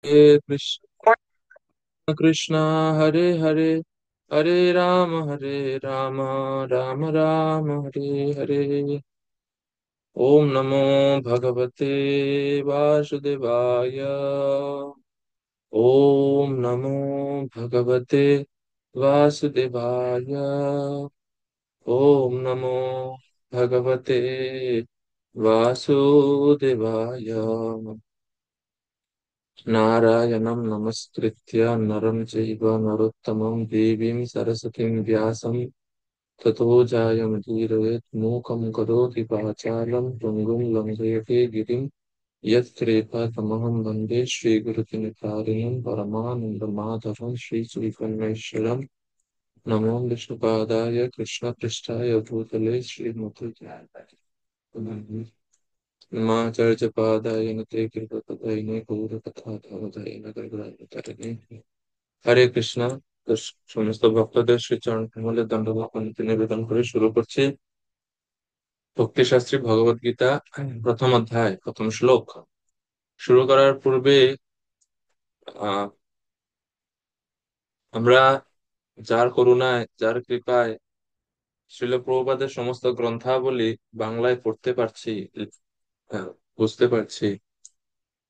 हरे कृष्ण कृष्ण हरे हरे हरे राम राम राम हरे हरे। ओम नमो भगवते वासुदेवाय। ओम नमो भगवते वासुदेवाय। ओम नमो भगवते वासुदेवाय। नारायणं नमस्कृत्य नरं चैव नरोत्तमं देवीं सरस्वतीं व्यासं ततो जायमुदीरयेत्। मूकं करोति वाचालं पङ्गुं लङ्घयते गिरिं यत्कृपातमहं वन्दे श्रीगुरुदिनकारिणं परमानन्दमाधवं श्रीचैतन्येश्वरं। नमो विष्णुपादाय कृष्णपृष्ठाय भूतले श्रीमते माचर्यपादाय नते कृपतये गौरकथाधवदयिने। হরে কৃষ্ণ। তো সমস্ত ভক্তদের শ্রী চরণ কমলে দণ্ডবত প্রণতি নিবেদন করে শুরু করছি ভক্তি শাস্ত্রী ভগবদ গীতা প্রথম অধ্যায় প্রথম শ্লোক। শুরু করার পূর্বে আহ আমরা যার করুণায় যার কৃপায় শ্রীল প্রভুপাদের সমস্ত গ্রন্থাবলী বাংলায় পড়তে পারছি, বুঝতে পারছি।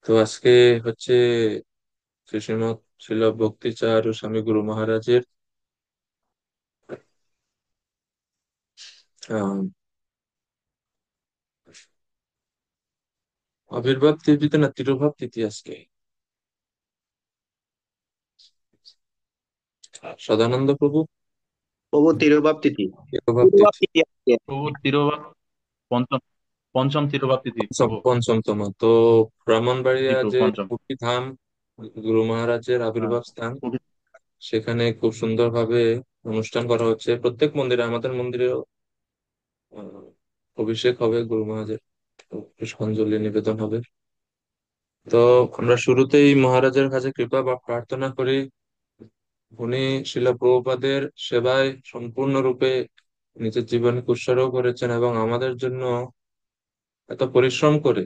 তো আজকে হচ্ছে শ্রীমৎ শিল ভক্তিচারু স্বামী গুরু মহারাজের আহ আবির্ভাব তিথিতে না তিরোভাব তিথি আজকে। সদানন্দ প্রভু প্রভু তিরোভাব তিথি। তিরোভাব তিরোভাব তিথি তিথি আজকে। প্রভু তিরোভাব পঞ্চম পঞ্চম তিরোভাব তিথি প্রভু। পঞ্চমতম। তো জি ব্রাহ্মণবাড়িয়া প্রভু যে পঞ্চম। পুরী ধাম গুরু মহারাজের হ্যাঁ, আবির্ভাব স্থান, খুবই। সেখানে খুব সুন্দরভাবে অনুষ্ঠান করা হচ্ছে। প্রত্যেক মন্দিরে, আমাদের মন্দিরেও আহ, অভিষেক হবে গুরু মহারাজের, পুষ্পাঞ্জলি নিবেদন হবে। তো আমরা শুরুতেই মহারাজের কাছে কৃপা বা প্রার্থনা করি। উনি শিল প্রভুপাদের সেবায় সম্পূর্ণরূপে নিজের জীবনকে উৎসর্গ করেছেন এবং আমাদের জন্য এত পরিশ্রম করে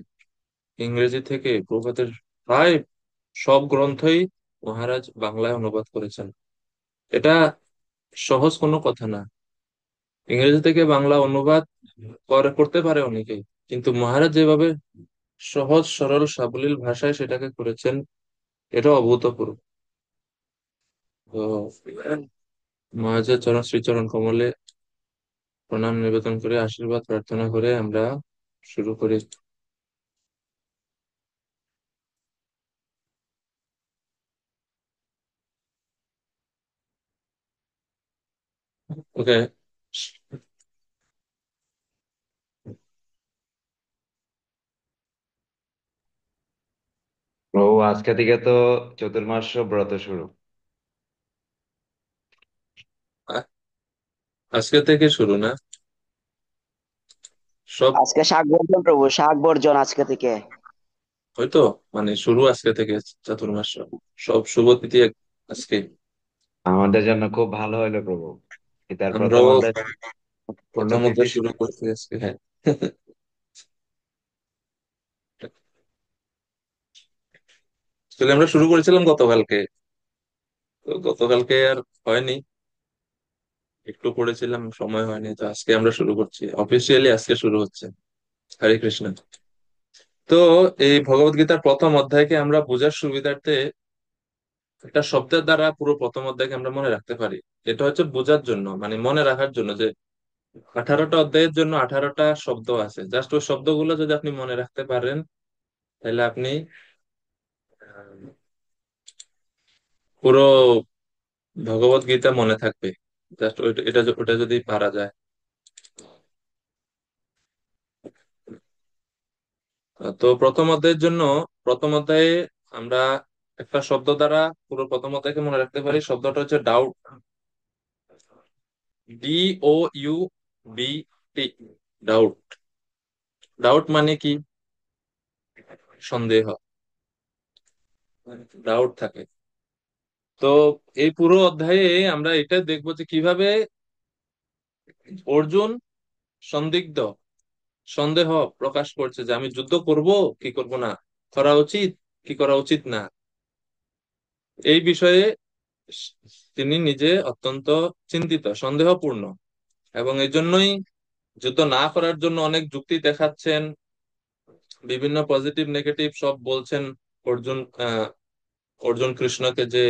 ইংরেজি থেকে প্রভুপাদের প্রায় সব গ্রন্থই মহারাজ বাংলায় অনুবাদ করেছেন। এটা সহজ কোনো কথা না। ইংরেজি থেকে বাংলা অনুবাদ করতে পারে অনেকেই, কিন্তু মহারাজ যেভাবে সহজ সরল সাবলীল ভাষায় সেটাকে করেছেন, এটা অভূতপূর্ব। তো মহারাজের শ্রীচরণ কমলে প্রণাম নিবেদন করে আশীর্বাদ প্রার্থনা করে আমরা শুরু করি। ওকে। ও, আজকে থেকে তো চতুর্মাস ব্রত শুরু। আজকে থেকে শুরু না, সব আজকে শাক বর্জন প্রভু, শাক বর্জন আজকে থেকে। হয়তো, মানে শুরু আজকে থেকে চাতুর্মাস, সব শুভ তিথি আজকে। আমাদের জন্য খুব ভালো হইলো প্রভু। গীতার প্রথম আমরাও অধ্যায় পূর্ণ প্রথম তিথি অধ্যায় শুরু শুরু। করছি আজকে, হ্যাঁ। আসলে আমরা শুরু করেছিলাম গতকালকে, তো গতকালকে আর হয়নি, একটু পড়েছিলাম, সময় হয়নি। তো আজকে আমরা শুরু করছি, অফিসিয়ালি আজকে শুরু হচ্ছে। হরে কৃষ্ণ। তো এই ভগবত গীতার প্রথম অধ্যায়কে আমরা বোঝার সুবিধার্থে একটা শব্দের দ্বারা পুরো প্রথম অধ্যায়কে আমরা মনে রাখতে পারি। এটা হচ্ছে বোঝার জন্য, মানে মনে রাখার জন্য, যে 18টা অধ্যায়ের জন্য 18টা শব্দ আছে। জাস্ট ওই শব্দগুলো যদি আপনি মনে রাখতে পারেন, তাহলে আপনি আহ, পুরো ভগবত গীতা মনে থাকবে। জাস্ট ওটা যদি পারা যায়। তো প্রথম অধ্যায়ের জন্য, প্রথম অধ্যায়ে আমরা একটা শব্দ দ্বারা পুরো প্রথম অধ্যায়কে মনে রাখতে পারি। শব্দটা হচ্ছে ডাউট। DOUBT। ডাউট। ডাউট মানে কি? সন্দেহ, ডাউট থাকে। তো এই পুরো অধ্যায়ে আমরা এটা দেখবো যে কিভাবে অর্জুন সন্দিগ্ধ, সন্দেহ প্রকাশ করছে যে আমি যুদ্ধ করব কি করব না, করা উচিত কি করা উচিত না। এই বিষয়ে তিনি নিজে অত্যন্ত চিন্তিত, সন্দেহপূর্ণ, এবং এই জন্যই যুদ্ধ না করার জন্য অনেক যুক্তি দেখাচ্ছেন, বিভিন্ন পজিটিভ নেগেটিভ সব বলছেন অর্জুন। অর্জুন কৃষ্ণকে যে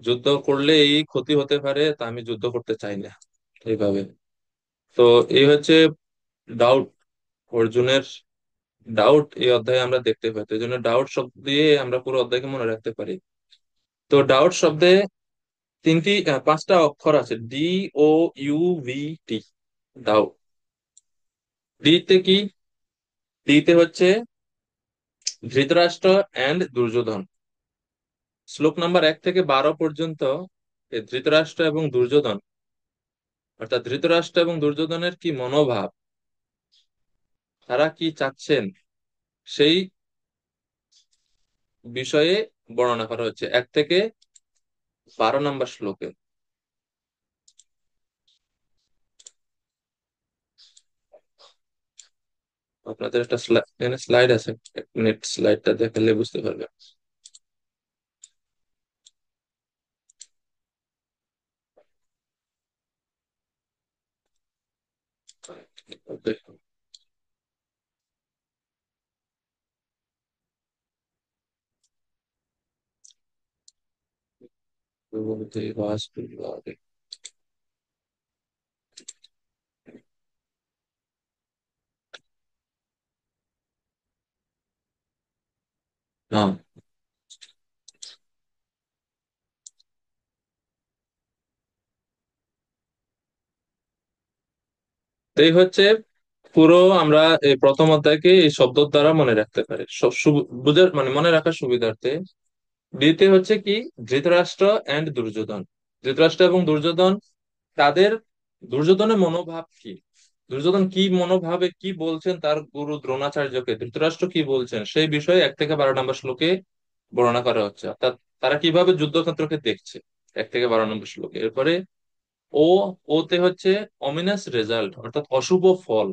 যুদ্ধ করলে এই ক্ষতি হতে পারে, তা আমি যুদ্ধ করতে চাই না, এইভাবে। তো এই হচ্ছে ডাউট, অর্জুনের ডাউট এই অধ্যায়ে আমরা দেখতে পাই। তো এই জন্য ডাউট শব্দ দিয়ে আমরা পুরো অধ্যায়কে মনে রাখতে পারি। তো ডাউট শব্দে পাঁচটা অক্ষর আছে, DOUVT, ডাউট। ডি তে কি? ডি তে হচ্ছে ধৃতরাষ্ট্র এন্ড দুর্যোধন। শ্লোক নাম্বার 1 থেকে 12 পর্যন্ত এই ধৃতরাষ্ট্র এবং দুর্যোধন, অর্থাৎ ধৃতরাষ্ট্র এবং দুর্যোধনের কি মনোভাব, তারা কি চাচ্ছেন, সেই বিষয়ে বর্ণনা করা হচ্ছে 1 থেকে 12 নম্বর শ্লোকে। আপনাদের একটা এখানে স্লাইড আছে, 1 মিনিট স্লাইডটা দেখালে বুঝতে পারবেন। ওকে। বলতে বাসুদেব আগে। হ্যাঁ, তো এই হচ্ছে পুরো, আমরা এই প্রথম অধ্যায়কে এই শব্দ দ্বারা মনে রাখতে পারি, বুঝার মানে মনে রাখার সুবিধার্থে। দ্বিতীয় হচ্ছে কি, ধৃতরাষ্ট্র এন্ড দুর্যোধন। ধৃতরাষ্ট্র এবং দুর্যোধন, তাদের, দুর্যোধনের মনোভাব কি, দুর্যোধন কি মনোভাবে কি বলছেন তার গুরু দ্রোণাচার্যকে, ধৃতরাষ্ট্র কি বলছেন, সেই বিষয়ে 1 থেকে 12 নম্বর শ্লোকে বর্ণনা করা হচ্ছে। অর্থাৎ তারা কিভাবে যুদ্ধক্ষেত্রকে দেখছে, 1 থেকে 12 নম্বর শ্লোকে। এরপরে ও, ওতে হচ্ছে অমিনাস রেজাল্ট, অর্থাৎ অশুভ ফল।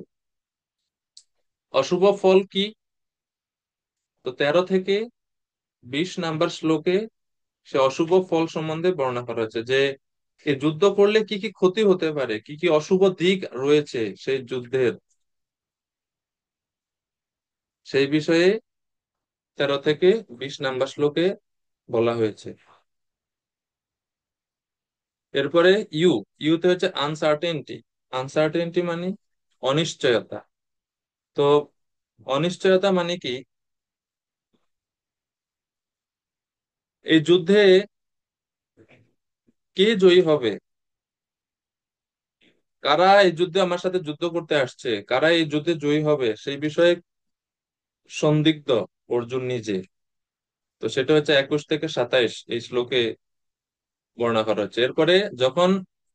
অশুভ ফল কি? তো 13 থেকে 20 নম্বর শ্লোকে সে অশুভ ফল সম্বন্ধে বর্ণনা করা হচ্ছে, যে এই যুদ্ধ করলে কি কি ক্ষতি হতে পারে, কি কি অশুভ দিক রয়েছে সেই যুদ্ধের, সেই বিষয়ে 13 থেকে 20 নম্বর শ্লোকে বলা হয়েছে। এরপরে ইউ, ইউতে হচ্ছে আনসার্টেনটি। আনসার্টেনটি মানে অনিশ্চয়তা। তো অনিশ্চয়তা মানে কি, এই যুদ্ধে কে জয়ী হবে, কারা এই যুদ্ধে আমার সাথে যুদ্ধ করতে আসছে, কারা এই যুদ্ধে জয়ী হবে, সেই বিষয়ে সন্দিগ্ধ অর্জুন নিজে। তো সেটা হচ্ছে 21 থেকে 27 এই শ্লোকে বর্ণনা করা হচ্ছে। এরপরে যখন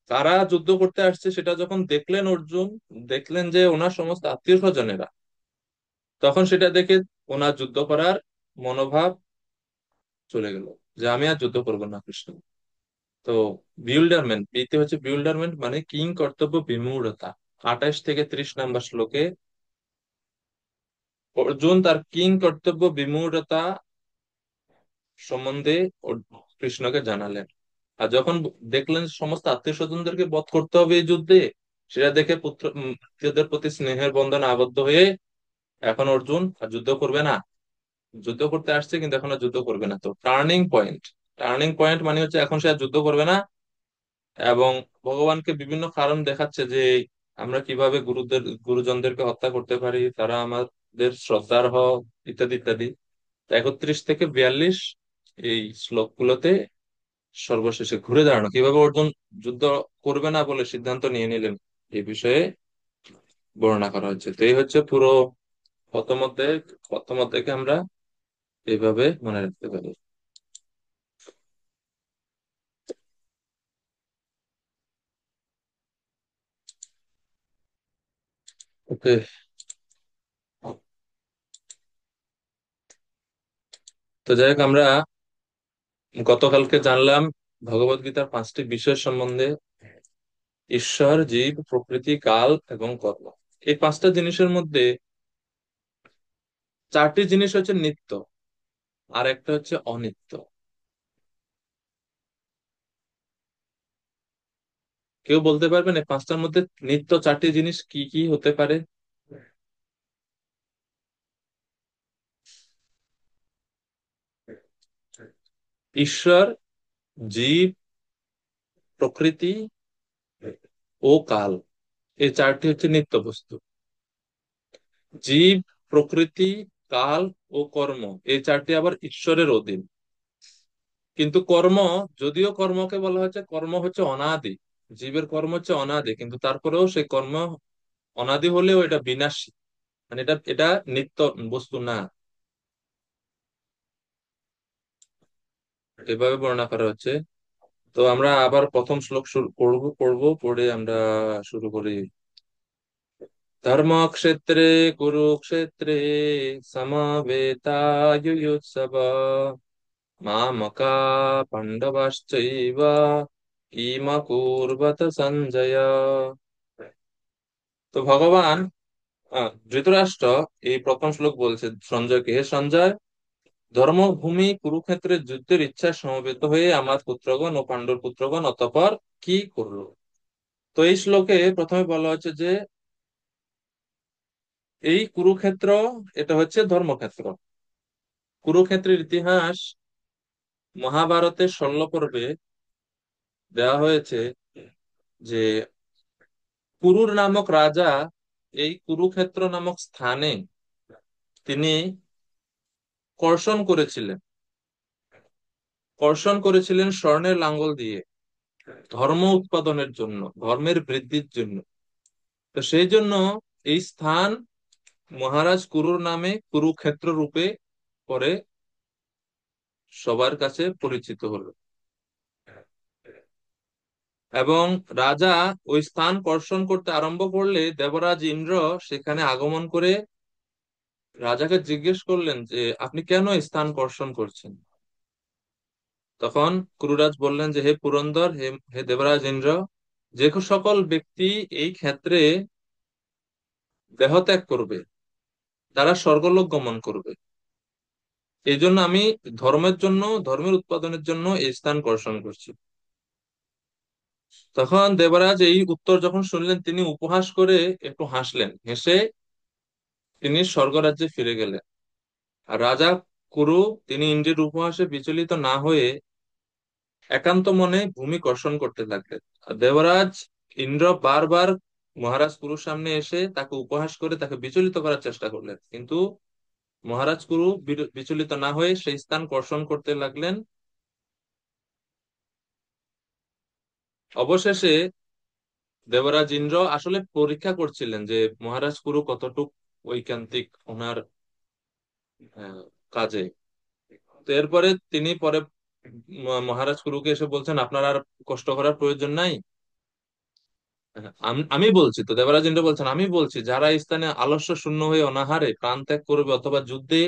কারা যুদ্ধ করতে আসছে সেটা যখন দেখলেন অর্জুন, দেখলেন যে ওনার সমস্ত আত্মীয় স্বজনেরা, তখন সেটা দেখে ওনার যুদ্ধ করার মনোভাব চলে গেল, যে আমি আর যুদ্ধ করবো না কৃষ্ণ। তো বিউল্ডারমেন্ট, বিতে হচ্ছে বিউল্ডারমেন্ট মানে কিং কর্তব্য বিমূঢ়তা। 28 থেকে 30 নম্বর শ্লোকে অর্জুন তার কিং কর্তব্য বিমূঢ়তা সম্বন্ধে কৃষ্ণকে জানালেন। আর যখন দেখলেন সমস্ত আত্মীয় স্বজনদেরকে বধ করতে হবে এই যুদ্ধে, সেটা দেখে আত্মীয়দের প্রতি স্নেহের বন্ধনে আবদ্ধ হয়ে এখন অর্জুন আর যুদ্ধ করবে না। যুদ্ধ করতে আসছে কিন্তু এখন আর যুদ্ধ করবে না। তো টার্নিং পয়েন্ট, টার্নিং পয়েন্ট মানে হচ্ছে এখন সে আর যুদ্ধ করবে না, এবং ভগবানকে বিভিন্ন কারণ দেখাচ্ছে যে আমরা কিভাবে গুরুজনদেরকে হত্যা করতে পারি, তারা আমাদের শ্রদ্ধার্হ, ইত্যাদি ইত্যাদি। 31 থেকে 42 এই শ্লোকগুলোতে সর্বশেষে ঘুরে দাঁড়ানো, কিভাবে অর্জুন যুদ্ধ করবে না বলে সিদ্ধান্ত নিয়ে নিলেন, এই বিষয়ে বর্ণনা করা হচ্ছে। তো এই হচ্ছে পুরো প্রথম অধ্যায়। প্রথম অধ্যায়কে আমরা এইভাবে মনে রাখতে পারি। ওকে। তো যাই হোক, আমরা গতকালকে জানলাম ভগবত গীতার 5টি বিষয় সম্বন্ধে: ঈশ্বর, জীব, প্রকৃতি, কাল এবং কর্ম। এই 5টা জিনিসের মধ্যে 4টি জিনিস হচ্ছে নিত্য, আর একটা হচ্ছে অনিত্য। কেউ বলতে পারবেন এই পাঁচটার মধ্যে নিত্য চারটি জিনিস কি কি হতে পারে? ঈশ্বর, জীব, প্রকৃতি ও কাল, এই চারটি হচ্ছে নিত্য বস্তু। জীব, প্রকৃতি, কাল ও কর্ম, এই চারটি আবার ঈশ্বরের অধীন। কিন্তু কর্ম, যদিও কর্মকে বলা হচ্ছে কর্ম হচ্ছে অনাদি, জীবের কর্ম হচ্ছে অনাদি, কিন্তু তারপরেও সেই কর্ম অনাদি হলেও এটা বিনাশী, মানে এটা এটা নিত্য বস্তু না, এভাবে বর্ণনা করা হচ্ছে। তো আমরা আবার প্রথম শ্লোক শুরু পড়বো, পড়ে আমরা শুরু করি। ধর্মক্ষেত্রে কুরুক্ষেত্রে সমবেতায়ুৎসব মামকা পাণ্ডবাশ্চৈব কিমকুর্বত সঞ্জয়। তো ভগবান ধৃতরাষ্ট্র এই প্রথম শ্লোক বলছে সঞ্জয়কে, হে সঞ্জয়, ধর্মভূমি কুরুক্ষেত্রের যুদ্ধের ইচ্ছা সমবেত হয়ে আমার পুত্রগণ ও পাণ্ডুর পুত্রগণ অতঃপর কি করলো। তো এই শ্লোকে প্রথমে বলা হচ্ছে যে এই কুরুক্ষেত্র, এটা হচ্ছে ধর্মক্ষেত্র। কুরুক্ষেত্রের ইতিহাস মহাভারতের 16 পর্বে দেওয়া হয়েছে যে কুরুর নামক রাজা এই কুরুক্ষেত্র নামক স্থানে তিনি কর্ষণ করেছিলেন, স্বর্ণের লাঙ্গল দিয়ে, ধর্ম উৎপাদনের জন্য, ধর্মের বৃদ্ধির জন্য। তো সেই জন্য এই স্থান মহারাজ কুরুর নামে কুরুক্ষেত্র রূপে পরে সবার কাছে পরিচিত হলো। এবং রাজা ওই স্থান কর্ষণ করতে আরম্ভ করলে দেবরাজ ইন্দ্র সেখানে আগমন করে রাজাকে জিজ্ঞেস করলেন যে আপনি কেন এই স্থান কর্ষণ করছেন। তখন কুরুরাজ বললেন যে হে পুরন্দর, হে হে দেবরাজ ইন্দ্র, যে সকল ব্যক্তি এই ক্ষেত্রে দেহত্যাগ করবে তারা স্বর্গলোক গমন করবে, এই জন্য আমি ধর্মের জন্য, ধর্মের উৎপাদনের জন্য এই স্থান কর্ষণ করছি। তখন দেবরাজ এই উত্তর যখন শুনলেন তিনি উপহাস করে একটু হাসলেন, হেসে তিনি স্বর্গরাজ্যে ফিরে গেলেন। আর রাজা কুরু তিনি ইন্দ্রের উপহাসে বিচলিত না হয়ে একান্ত মনে ভূমি কর্ষণ করতে লাগলেন। আর দেবরাজ ইন্দ্র বারবার মহারাজ কুরুর সামনে এসে তাকে উপহাস করে তাকে বিচলিত করার চেষ্টা করলেন, কিন্তু মহারাজ কুরু বিচলিত না হয়ে সেই স্থান কর্ষণ করতে লাগলেন। অবশেষে দেবরাজ ইন্দ্র আসলে পরীক্ষা করছিলেন যে মহারাজ কুরু কতটুক ঐকান্তিক ওনার আহ, কাজে। তো এরপরে তিনি পরে মহারাজ কুরুকে এসে বলছেন আপনার আর কষ্ট করার প্রয়োজন নাই। আমি বলছি, তো দেবরাজ ইন্দ্র বলছেন আমি বলছি, যারা এই স্থানে আলস্য শূন্য হয়ে অনাহারে প্রাণ ত্যাগ করবে অথবা যুদ্ধে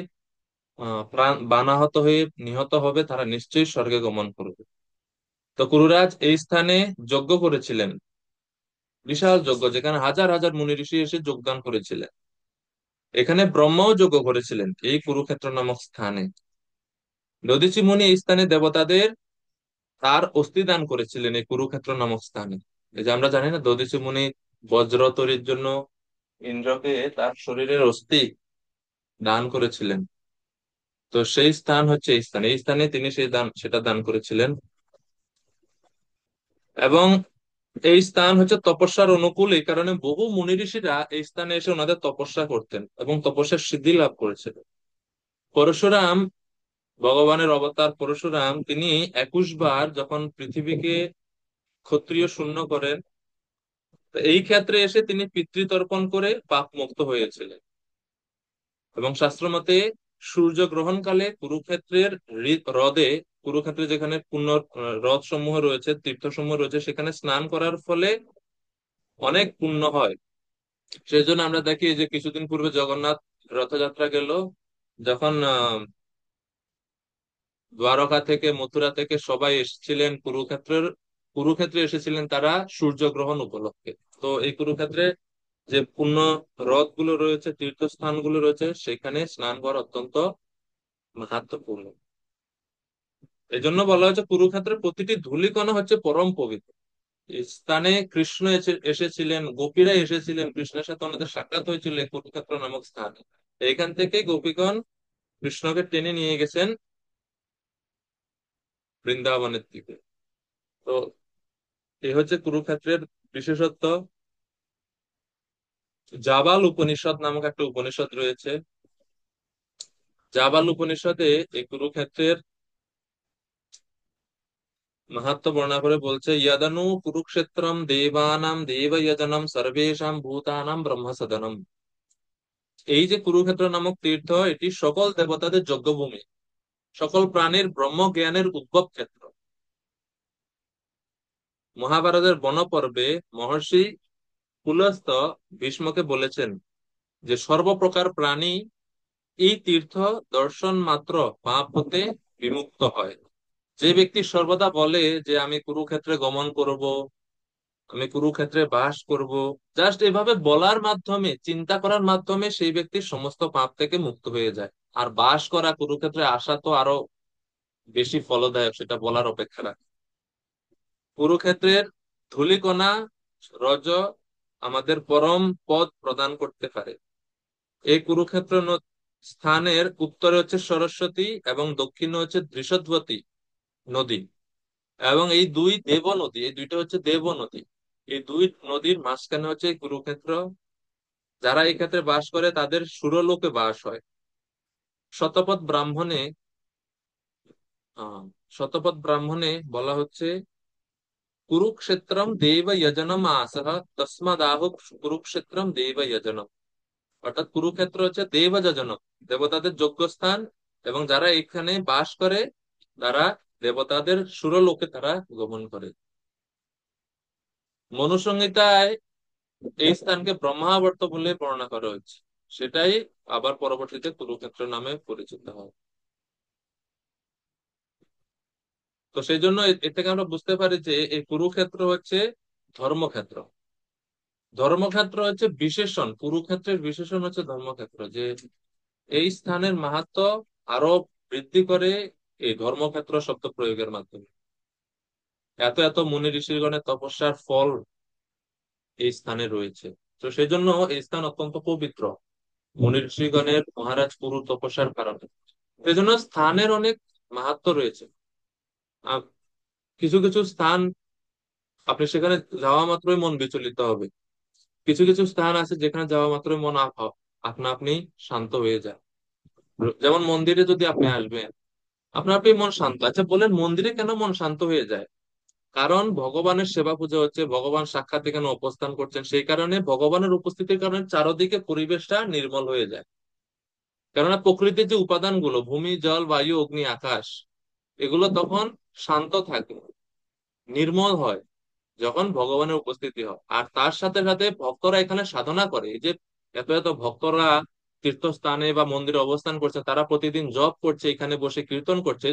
প্রাণ বানাহত হয়ে নিহত হবে তারা নিশ্চয়ই স্বর্গে গমন করবে। তো কুরুরাজ এই স্থানে যজ্ঞ করেছিলেন, বিশাল যজ্ঞ যেখানে হাজার হাজার মুনি ঋষি এসে যোগদান করেছিলেন। এখানে ব্রহ্মাও যজ্ঞ করেছিলেন এই কুরুক্ষেত্র নামক স্থানে। দধীচি মুনি এই স্থানে দেবতাদের তার অস্থি দান করেছিলেন এই কুরুক্ষেত্র নামক স্থানে। এই যে আমরা জানি না দধীচি মুনি বজ্র তৈরির জন্য ইন্দ্রকে তার শরীরের অস্থি দান করেছিলেন। তো সেই স্থান হচ্ছে এই স্থান, এই স্থানে তিনি সেটা দান করেছিলেন। এবং এই স্থান হচ্ছে তপস্যার অনুকূল, এই কারণে বহু মুনি ঋষিরা এই স্থানে এসে ওনাদের তপস্যা করতেন এবং তপস্যার সিদ্ধি লাভ করেছিলেন। পরশুরাম, ভগবানের অবতার পরশুরাম, তিনি 21 বার যখন পৃথিবীকে ক্ষত্রিয় শূন্য করেন, তো এই ক্ষেত্রে এসে তিনি পিতৃতর্পণ করে পাপ মুক্ত হয়েছিলেন। এবং শাস্ত্র মতে সূর্য গ্রহণকালে কুরুক্ষেত্রের হ্রদে, কুরুক্ষেত্রে যেখানে পুণ্য হ্রদ সমূহ রয়েছে, তীর্থ সমূহ রয়েছে, সেখানে স্নান করার ফলে অনেক পুণ্য হয়। সেই জন্য আমরা দেখি যে কিছুদিন পূর্বে জগন্নাথ রথযাত্রা গেল, যখন দ্বারকা থেকে মথুরা থেকে সবাই এসেছিলেন কুরুক্ষেত্রে এসেছিলেন তারা সূর্যগ্রহণ উপলক্ষে। তো এই কুরুক্ষেত্রে যে পুণ্য হ্রদ গুলো রয়েছে, তীর্থস্থান গুলো রয়েছে, সেখানে স্নান করা অত্যন্ত মাহাত্ম্যপূর্ণ। এই জন্য বলা হচ্ছে কুরুক্ষেত্রের প্রতিটি ধূলিকণা হচ্ছে পরম পবিত্র। এই স্থানে কৃষ্ণ এসেছিলেন, গোপীরা এসেছিলেন, কৃষ্ণের সাথে ওনাদের সাক্ষাৎ হয়েছিল এই কুরুক্ষেত্র নামক স্থানে। এইখান থেকে গোপীগণ কৃষ্ণকে টেনে নিয়ে গেছেন বৃন্দাবনের দিকে। তো এই হচ্ছে কুরুক্ষেত্রের বিশেষত্ব। জাবাল উপনিষদ নামক একটা উপনিষদ রয়েছে। জাবাল উপনিষদে এই কুরুক্ষেত্রের মাহাত্ম্য বর্ণনা করে বলছে, ইয়াদানু কুরুক্ষেত্রম দেবানাম দেবযজনম সর্বেষাং ভূতানাম ব্রহ্মসদনম। এই যে কুরুক্ষেত্র নামক তীর্থ, এটি সকল দেবতাদের যজ্ঞভূমি, সকল প্রাণীর ব্রহ্ম জ্ঞানের উদ্ভব ক্ষেত্র। মহাভারতের বনপর্বে মহর্ষি পুলস্ত্য ভীষ্মকে বলেছেন যে সর্বপ্রকার প্রাণী এই তীর্থ দর্শন মাত্র পাপ হতে বিমুক্ত হয়। যে ব্যক্তি সর্বদা বলে যে আমি কুরুক্ষেত্রে গমন করব, আমি কুরুক্ষেত্রে বাস করব, জাস্ট এভাবে বলার মাধ্যমে, চিন্তা করার মাধ্যমে সেই ব্যক্তি সমস্ত পাপ থেকে মুক্ত হয়ে যায়। আর বাস করা, কুরুক্ষেত্রে আসা তো আরো বেশি ফলদায়ক, সেটা বলার অপেক্ষা রাখে। কুরুক্ষেত্রের ধূলিকণা রজ আমাদের পরম পদ প্রদান করতে পারে। এই কুরুক্ষেত্র স্থানের উত্তরে হচ্ছে সরস্বতী এবং দক্ষিণে হচ্ছে দৃষদ্বতী নদী। এবং এই দুই দেব নদী, এই দুইটা হচ্ছে দেব নদী। এই দুই নদীর মাঝখানে হচ্ছে এই কুরুক্ষেত্র। যারা এই ক্ষেত্রে বাস করে তাদের সুরলোকে বাস হয়। শতপথ ব্রাহ্মণে আহ শতপথ ব্রাহ্মণে বলা হচ্ছে, কুরুক্ষেত্রম দেব যজনম আসহ তস্মাদাহ কুরুক্ষেত্রম দেব যজনম। অর্থাৎ কুরুক্ষেত্র হচ্ছে দেব যজনম, দেবতাদের যজ্ঞস্থান। এবং যারা এখানে বাস করে তারা দেবতাদের সুরলোকে তারা গমন করে। মনুসংহিতায় এই স্থানকে ব্রহ্মাবর্ত বলে বর্ণনা করা হয়েছে। সেটাই আবার পরবর্তীতে কুরুক্ষেত্র নামে পরিচিত হয়। তো সেই জন্য এর থেকে আমরা বুঝতে পারি যে এই কুরুক্ষেত্র হচ্ছে ধর্মক্ষেত্র। ধর্মক্ষেত্র হচ্ছে বিশেষণ, কুরুক্ষেত্রের বিশেষণ হচ্ছে ধর্মক্ষেত্র। যে এই স্থানের মাহাত্ম্য আরো বৃদ্ধি করে এই ধর্মক্ষেত্র শব্দ প্রয়োগের মাধ্যমে। এত এত মুনি ঋষিগণের তপস্যার ফল এই স্থানে রয়েছে। তো সেই জন্য এই স্থান অত্যন্ত পবিত্র, মুনি ঋষিগণের মহারাজ পুরু তপস্যার কারণে। সেই জন্য স্থানের অনেক মাহাত্ম্য রয়েছে। আহ, কিছু কিছু স্থান আপনি সেখানে যাওয়া মাত্রই মন বিচলিত হবে। কিছু কিছু স্থান আছে যেখানে যাওয়া মাত্রই মন আপনা আপনি শান্ত হয়ে যায়। যেমন মন্দিরে যদি আপনি আসবেন, আপনার আপনি মন শান্ত। আচ্ছা বলেন, মন্দিরে কেন মন শান্ত হয়ে যায়? কারণ ভগবানের সেবা পূজা হচ্ছে, ভগবান সাক্ষাৎ এখানে অবস্থান করছেন, সেই কারণে ভগবানের উপস্থিতির কারণে চারদিকে পরিবেশটা নির্মল হয়ে যায়। কেননা প্রকৃতির যে উপাদানগুলো, ভূমি, জল, বায়ু, অগ্নি, আকাশ, এগুলো তখন শান্ত থাকে, নির্মল হয় যখন ভগবানের উপস্থিতি হয়। আর তার সাথে সাথে ভক্তরা এখানে সাধনা করে। এই যে এত এত ভক্তরা তীর্থস্থানে বা মন্দিরে অবস্থান করছে, তারা প্রতিদিন জপ করছে, এখানে বসে কীর্তন করছে।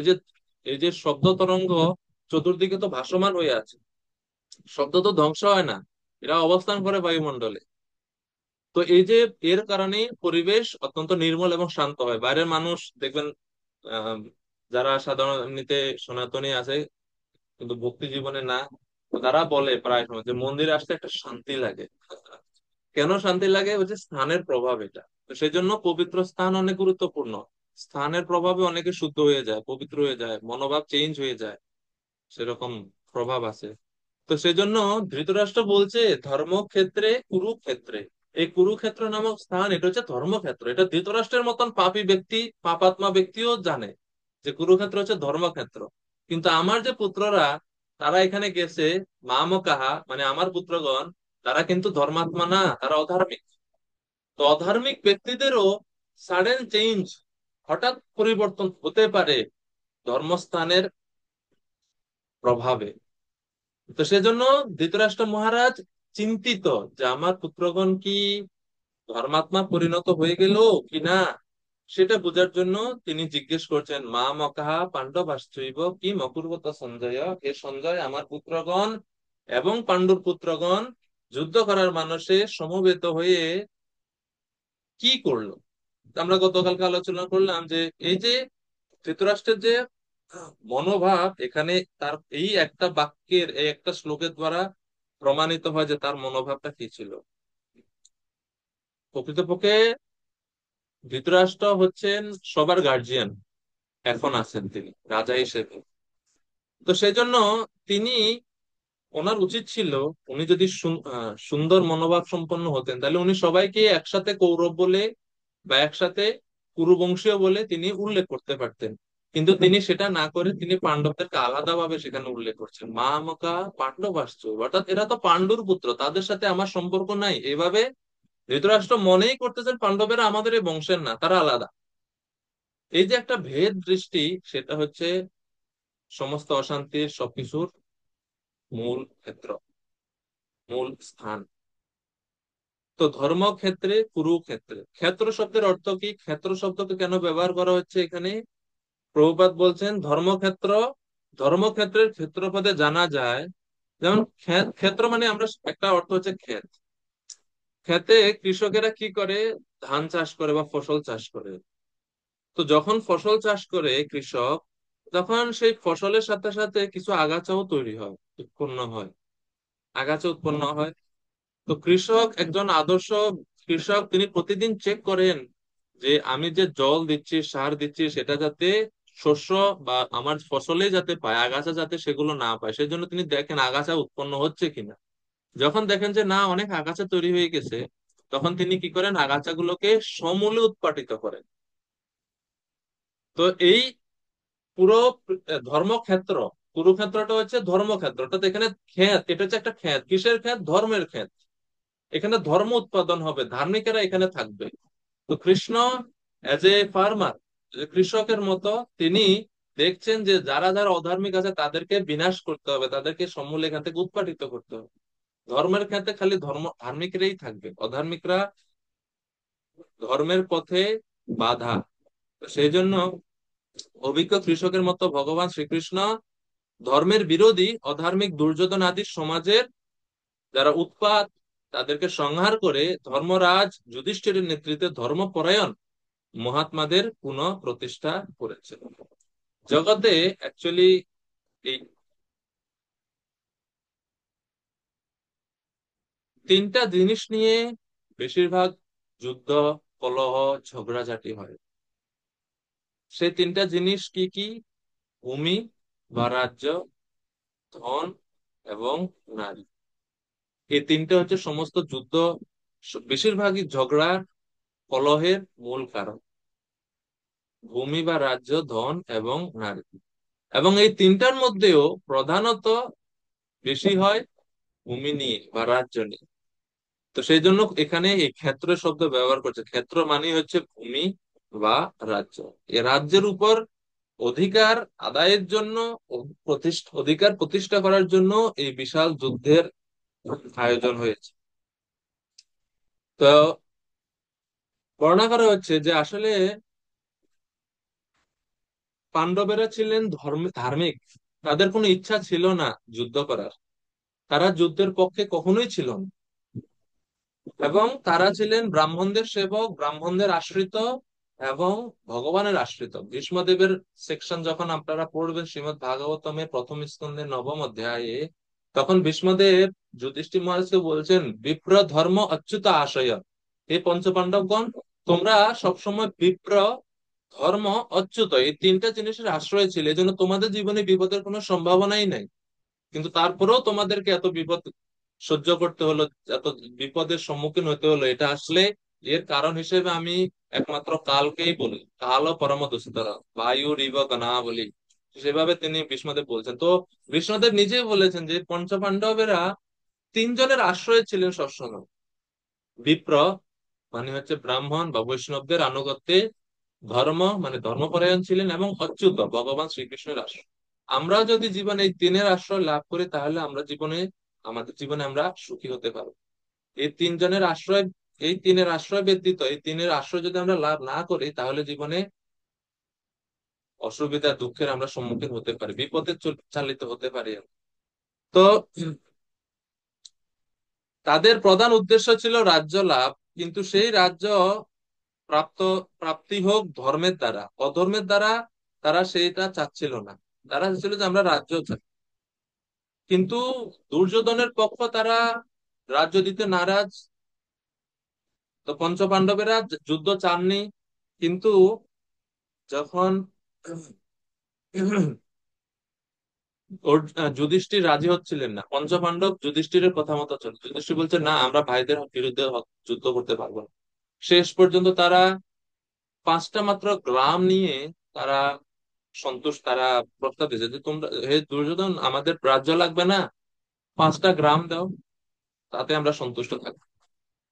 এই যে শব্দ তরঙ্গ চতুর্দিকে তো ভাসমান হয়ে আছে, শব্দ তো ধ্বংস হয় না, এরা অবস্থান করে বায়ুমণ্ডলে। তো এই যে এর কারণে পরিবেশ অত্যন্ত নির্মল এবং শান্ত হয়। বাইরের মানুষ দেখবেন, আহ যারা সাধারণ এমনিতে সনাতনী আছে কিন্তু ভক্তি জীবনে না, তো তারা বলে প্রায় সময় যে মন্দিরে আসতে একটা শান্তি লাগে। কেন শান্তি লাগে? ওই যে স্থানের প্রভাব এটা। তো সেই জন্য পবিত্র স্থান অনেক গুরুত্বপূর্ণ। স্থানের প্রভাবে অনেকে শুদ্ধ হয়ে যায়, পবিত্র হয়ে যায়, মনোভাব চেঞ্জ হয়ে যায়, সেরকম প্রভাব আছে। তো সেজন্য ধৃতরাষ্ট্র বলছে ধর্মক্ষেত্রে কুরুক্ষেত্রে, এই কুরুক্ষেত্র নামক স্থান এটা হচ্ছে ধর্মক্ষেত্র। এটা ধৃতরাষ্ট্রের মতন পাপী ব্যক্তি, পাপাত্মা ব্যক্তিও জানে যে কুরুক্ষেত্র হচ্ছে ধর্মক্ষেত্র। কিন্তু আমার যে পুত্ররা, তারা এখানে গেছে, মামকাহা মানে আমার পুত্রগণ, তারা কিন্তু ধর্মাত্মা না, তারা অধার্মিক। তো অধার্মিক ব্যক্তিদেরও সাডেন চেঞ্জ, হঠাৎ পরিবর্তন হতে পারে ধর্মস্থানের প্রভাবে। তো সেজন্য ধৃতরাষ্ট্র মহারাজ চিন্তিত যে আমার পুত্রগণ কি ধর্মাত্মা পরিণত হয়ে গেল কিনা, সেটা বোঝার জন্য তিনি জিজ্ঞেস করছেন, মা মকাহা পাণ্ডবাশ্চৈব কি মকুর্বত সঞ্জয়। হে সঞ্জয়, আমার পুত্রগণ এবং পাণ্ডুর পুত্রগণ যুদ্ধ করার মানসে সমবেত হয়ে কি করলো? তো আমরা গতকালকে আলোচনা করলাম যে এই যে ধৃতরাষ্ট্রের যে মনোভাব, এখানে তার এই একটা বাক্যের, এই একটা শ্লোকের দ্বারা প্রমাণিত হয় যে তার মনোভাবটা কি ছিল। প্রকৃতপক্ষে ধৃতরাষ্ট্র হচ্ছেন সবার গার্জিয়ান, এখন আছেন তিনি রাজা হিসেবে। তো সেই জন্য তিনি, ওনার উচিত ছিল, উনি যদি সুন্দর মনোভাব সম্পন্ন হতেন তাহলে উনি সবাইকে একসাথে কৌরব বলে বা একসাথে কুরুবংশীয় বলে তিনি উল্লেখ করতে পারতেন। কিন্তু তিনি সেটা না করে তিনি পাণ্ডবদেরকে আলাদাভাবে সেখানে উল্লেখ করছেন, মা আমাকা পাণ্ডবাশ্চ, অর্থাৎ এরা তো পাণ্ডুর পুত্র, তাদের সাথে আমার সম্পর্ক নাই। এভাবে ধৃতরাষ্ট্র মনেই করতেছেন পাণ্ডবেরা আমাদের এই বংশের না, তারা আলাদা। এই যে একটা ভেদ দৃষ্টি, সেটা হচ্ছে সমস্ত অশান্তির সবকিছুর মূল ক্ষেত্র, মূল স্থান। তো ধর্মক্ষেত্রে, কুরুক্ষেত্রে, ক্ষেত্র শব্দের অর্থ কি, ক্ষেত্র শব্দকে কেন ব্যবহার করা হচ্ছে এখানে? প্রভুপাদ বলছেন ধর্মক্ষেত্র, ধর্মক্ষেত্রের ক্ষেত্রপদে জানা যায়, যেমন ক্ষেত্র মানে আমরা একটা অর্থ হচ্ছে ক্ষেত। ক্ষেতে কৃষকেরা কি করে, ধান চাষ করে বা ফসল চাষ করে। তো যখন ফসল চাষ করে কৃষক, তখন সেই ফসলের সাথে সাথে কিছু আগাছাও তৈরি হয়, উৎপন্ন হয়, আগাছা উৎপন্ন হয়। তো কৃষক, একজন আদর্শ কৃষক, তিনি প্রতিদিন চেক করেন যে আমি যে জল দিচ্ছি, সার দিচ্ছি, সেটা যাতে শস্য বা আমার ফসলে যাতে পায়, আগাছা যাতে সেগুলো না পায়, সেজন্য তিনি দেখেন আগাছা উৎপন্ন হচ্ছে কিনা। যখন দেখেন যে না, অনেক আগাছা তৈরি হয়ে গেছে, তখন তিনি কি করেন, আগাছাগুলোকে সমূলে উৎপাটিত করেন। তো এই পুরো ধর্মক্ষেত্র, কুরুক্ষেত্রটা হচ্ছে ধর্মক্ষেত্র, অর্থাৎ এখানে ক্ষেত, এটা হচ্ছে একটা ক্ষেত। কিসের ক্ষেত? ধর্মের ক্ষেত। এখানে ধর্ম উৎপাদন হবে, ধার্মিকেরা এখানে থাকবে। তো কৃষ্ণ এজ এ ফার্মার, কৃষকের মতো, তিনি দেখছেন যে যারা যারা অধার্মিক আছে তাদেরকে বিনাশ করতে হবে, তাদেরকে সমূলে এখান থেকে উৎপাটিত করতে হবে। ধর্মের ক্ষেত্রে খালি ধার্মিকরাই থাকবে, অধার্মিকরা ধর্মের পথে বাধা। তো সেই জন্য অভিজ্ঞ কৃষকের মতো ভগবান শ্রীকৃষ্ণ ধর্মের বিরোধী অধার্মিক দুর্যোধন আদি সমাজের যারা উৎপাত, তাদেরকে সংহার করে ধর্মরাজ যুধিষ্ঠিরের নেতৃত্বে ধর্মপরায়ণ মহাত্মাদের পুনঃ প্রতিষ্ঠা করেছে জগতে। অ্যাকচুয়ালি এই তিনটা জিনিস নিয়ে বেশিরভাগ যুদ্ধ, কলহ, ঝগড়াঝাটি হয়। সেই তিনটা জিনিস কি কি? ভূমি বা রাজ্য, ধন এবং নারী। এই তিনটা হচ্ছে সমস্ত যুদ্ধ, বেশিরভাগই ঝগড়ার, কলহের মূল কারণ। ভূমি বা রাজ্য, ধন এবং নারী। এবং এই তিনটার মধ্যেও প্রধানত বেশি হয় ভূমি নিয়ে বা রাজ্য নিয়ে। তো সেই জন্য এখানে এই ক্ষেত্র শব্দ ব্যবহার করছে। ক্ষেত্র মানে হচ্ছে ভূমি বা রাজ্য। এই রাজ্যের উপর অধিকার আদায়ের জন্য, অধিকার প্রতিষ্ঠা করার জন্য এই বিশাল যুদ্ধের আয়োজন হয়েছে। তো বর্ণনা করা হচ্ছে যে আসলে পাণ্ডবেরা ছিলেন ধার্মিক, তাদের কোনো ইচ্ছা ছিল না যুদ্ধ করার, তারা যুদ্ধের পক্ষে কখনোই ছিল না। এবং তারা ছিলেন ব্রাহ্মণদের সেবক, ব্রাহ্মণদের আশ্রিত এবং ভগবানের আশ্রিত। ভীষ্মদেবের সেকশন যখন আপনারা পড়বেন শ্রীমদ্ ভাগবতমের প্রথম স্কন্ধের নবম অধ্যায়ে, তখন ভীষ্মদেব যুধিষ্ঠির মহারাজকে বলছেন, বিপ্র ধর্ম অচ্যুত আশয়, হে পঞ্চপাণ্ডবগণ, তোমরা সবসময় বিপ্র, ধর্ম, অচ্যুত, এই তিনটা জিনিসের আশ্রয় ছিল, এই জন্য তোমাদের জীবনে বিপদের কোনো সম্ভাবনাই নাই। কিন্তু তারপরেও তোমাদেরকে এত বিপদ সহ্য করতে হলো, এত বিপদের সম্মুখীন হতে হলো। এটা আসলে এর কারণ হিসেবে আমি একমাত্র কালকেই বলি, কাল ও পরম দুস্তর, বায়ু রিব গণা বলি। সেভাবে তিনি ভীষ্মদেব বলছেন। তো ভীষ্মদেব নিজেই বলেছেন যে পঞ্চপাণ্ডবেরা তিনজনের আশ্রয় ছিলেন সবসময়। বিপ্র মানে হচ্ছে ব্রাহ্মণ বা বৈষ্ণবদের আনুগত্যে, ধর্ম মানে ধর্মপরায়ণ ছিলেন, এবং অচ্যুত ভগবান শ্রীকৃষ্ণের আশ্রয়। আমরা যদি জীবনে এই তিনের আশ্রয় লাভ করি, তাহলে আমরা জীবনে, আমাদের জীবনে আমরা সুখী হতে পারবো। এই তিনজনের আশ্রয়, এই তিনের আশ্রয় ব্যতীত, এই তিনের আশ্রয় যদি আমরা লাভ না করি, তাহলে জীবনে অসুবিধা, দুঃখের আমরা সম্মুখীন হতে পারি, বিপদে চালিত হতে পারি। তো তাদের প্রধান উদ্দেশ্য ছিল রাজ্য লাভ, কিন্তু সেই রাজ্য প্রাপ্ত প্রাপ্তি হোক ধর্মের দ্বারা, অধর্মের দ্বারা তারা সেইটা চাচ্ছিল না। তারা চাচ্ছিল যে আমরা রাজ্য চাই। কিন্তু দুর্যোধনের পক্ষ তারা রাজ্য দিতে নারাজ। তো পঞ্চপাণ্ডবেরা যুদ্ধ চাননি। কিন্তু যখন যুধিষ্ঠির রাজি হচ্ছিলেন না, পঞ্চপাণ্ডব যুধিষ্ঠিরের কথা মতো চলে, যুধিষ্ঠির বলছে না, আমরা ভাইদের বিরুদ্ধে যুদ্ধ করতে পারবো না। শেষ পর্যন্ত তারা 5টা মাত্র গ্রাম নিয়ে তারা সন্তুষ্ট, তারা প্রস্তাব দিয়েছে যে তোমরা, হে দুর্যোধন, আমাদের রাজ্য লাগবে না, 5টা গ্রাম দাও, তাতে আমরা সন্তুষ্ট থাকবো।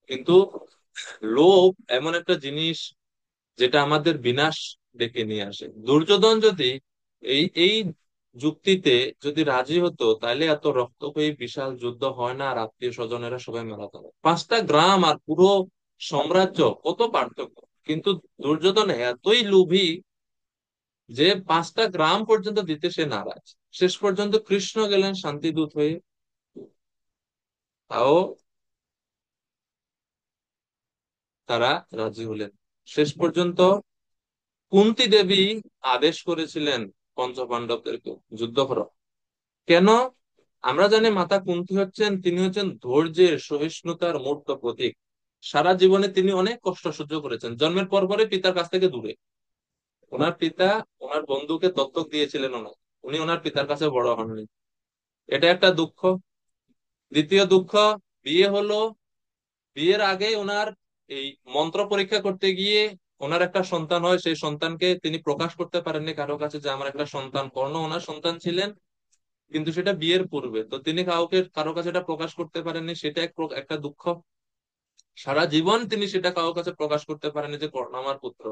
কিন্তু লোভ এমন একটা জিনিস যেটা আমাদের বিনাশ ডেকে নিয়ে আসে। দুর্যোধন যদি এই এই যুক্তিতে যদি রাজি হতো, তাহলে এত রক্তক্ষয়ী বিশাল যুদ্ধ হয় না, আর আত্মীয় স্বজনেরা সবাই মারা যেত। 5টা গ্রাম আর পুরো সাম্রাজ্য, কত পার্থক্য! কিন্তু দুর্যোধন এতই লোভী যে 5টা গ্রাম পর্যন্ত দিতে সে নারাজ। শেষ পর্যন্ত কৃষ্ণ গেলেন শান্তিদূত হয়ে, তাও তারা রাজি হলেন। শেষ পর্যন্ত কুন্তী দেবী আদেশ করেছিলেন পঞ্চপাণ্ডবদেরকে যুদ্ধ করো। কেন? আমরা জানি মাতা কুন্তী হচ্ছেন, তিনি হচ্ছেন ধৈর্যের, সহিষ্ণুতার মূর্ত প্রতীক। সারা জীবনে তিনি অনেক কষ্ট সহ্য করেছেন, জন্মের পর পরে পিতার কাছ থেকে দূরে। ওনার পিতা ওনার বন্ধুকে দত্তক দিয়েছিলেন, উনি ওনার পিতার কাছে বড় হননি। এটা একটা দুঃখ। দ্বিতীয় দুঃখ, বিয়ে হলো, বিয়ের আগে ওনার এই মন্ত্র পরীক্ষা করতে গিয়ে ওনার একটা সন্তান হয়, সেই সন্তানকে তিনি প্রকাশ করতে পারেননি কারো কাছে যে আমার একটা সন্তান। কর্ণ ওনার সন্তান ছিলেন, কিন্তু সেটা বিয়ের পূর্বে, তো তিনি কারো কাছে এটা প্রকাশ করতে পারেননি, সেটা একটা দুঃখ। সারা জীবন তিনি সেটা কারো কাছে প্রকাশ করতে পারেননি যে কর্ণ আমার পুত্র।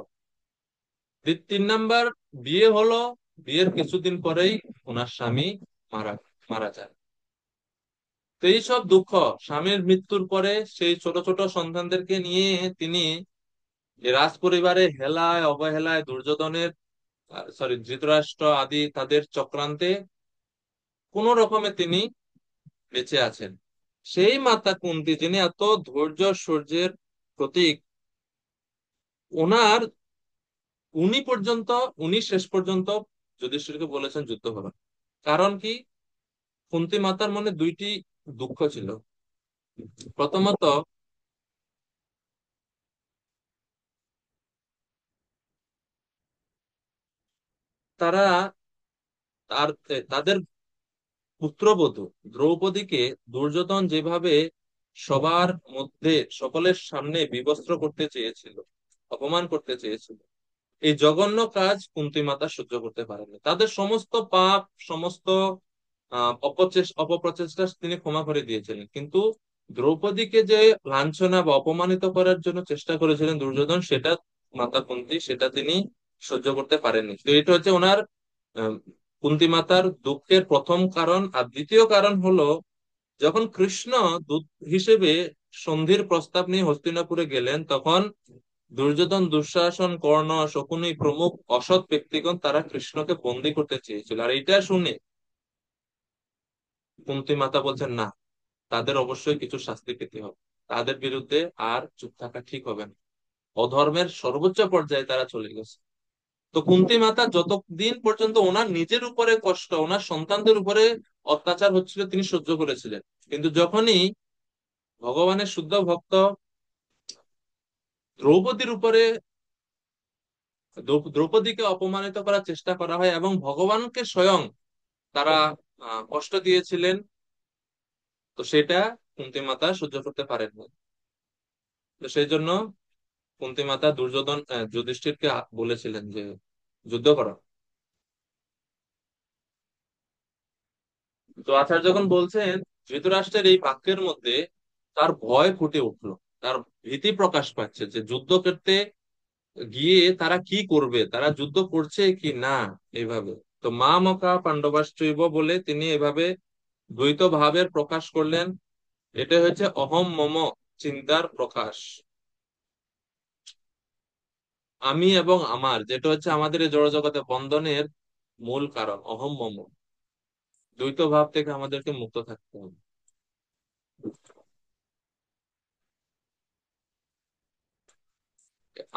3 নাম্বার, বিয়ে হলো, বিয়ের কিছুদিন পরেই ওনার স্বামী মারা মারা যায়। তো এইসব দুঃখ, স্বামীর মৃত্যুর পরে সেই ছোট ছোট সন্তানদেরকে নিয়ে তিনি এই রাজ পরিবারে হেলায় অবহেলায়, দুর্যোধনের, সরি, ধৃতরাষ্ট্র আদি তাদের চক্রান্তে কোন রকমে তিনি বেঁচে আছেন। সেই মাতা কুন্তী, যিনি এত ধৈর্য সূর্যের প্রতীক, ওনার উনি পর্যন্ত উনি শেষ পর্যন্ত যুধিষ্ঠিরকে বলেছেন যুদ্ধ করার। কারণ কি? কুন্তী মাতার মনে 2টি দুঃখ ছিল। প্রথমত, তারা তাদের পুত্রবধূ দ্রৌপদীকে দুর্যোধন যেভাবে সবার মধ্যে, সকলের সামনে বিবস্ত্র করতে চেয়েছিল, অপমান করতে চেয়েছিল, এই জঘন্য কাজ কুন্তী মাতা সহ্য করতে পারেননি। তাদের সমস্ত পাপ, সমস্ত অপপ্রচেষ্টা তিনি ক্ষমা করে দিয়েছিলেন, কিন্তু দ্রৌপদীকে যে লাঞ্ছনা বা অপমানিত করার জন্য চেষ্টা করেছিলেন দুর্যোধন, সেটা মাতা কুন্তী, সেটা তিনি সহ্য করতে পারেননি। তো এটা হচ্ছে ওনার আহ, কুন্তী মাতার দুঃখের প্রথম কারণ। আর দ্বিতীয় কারণ হলো, যখন কৃষ্ণ দূত হিসেবে সন্ধির প্রস্তাব নিয়ে হস্তিনাপুরে গেলেন, তখন দুর্যোধন, দুঃশাসন, কর্ণ, শকুনি প্রমুখ অসৎ ব্যক্তিগণ তারা কৃষ্ণকে বন্দী করতে চেয়েছিল। আর এটা শুনে কুন্তী মাতা বলছেন না, তাদের অবশ্যই কিছু শাস্তি পেতে হবে, তাদের বিরুদ্ধে আর চুপ থাকা ঠিক হবে না। অধর্মের সর্বোচ্চ পর্যায়ে তারা চলে গেছে। তো কুন্তী মাতা যতদিন পর্যন্ত ওনার নিজের উপরে কষ্ট, ওনার সন্তানদের উপরে অত্যাচার হচ্ছিল, তিনি সহ্য করেছিলেন। কিন্তু যখনই ভগবানের শুদ্ধ ভক্ত দ্রৌপদীর উপরে, দ্রৌপদীকে অপমানিত করার চেষ্টা করা হয় এবং ভগবানকে স্বয়ং তারা কষ্ট দিয়েছিলেন, তো সেটা কুন্তী মাতা সহ্য করতে পারেন না। তো সেই জন্য কুন্তী মাতা যুধিষ্ঠিরকে বলেছিলেন যে যুদ্ধ করো। তো আচার্য যখন বলছেন, ধৃতরাষ্ট্রের এই বাক্যের মধ্যে তার ভয় ফুটে উঠলো, তার ভীতি প্রকাশ পাচ্ছে যে যুদ্ধ করতে গিয়ে তারা কি করবে, তারা যুদ্ধ করছে কি না, এইভাবে। তো মা মকা পাণ্ডবাশ্চৈব বলে তিনি এভাবে দ্বৈত ভাবের প্রকাশ করলেন। এটা হচ্ছে অহম মম চিন্তার প্রকাশ। আমি এবং আমার, যেটা হচ্ছে আমাদের এই জড়জগতে বন্ধনের মূল কারণ, অহম মম। দ্বৈত ভাব থেকে আমাদেরকে মুক্ত থাকতে হবে।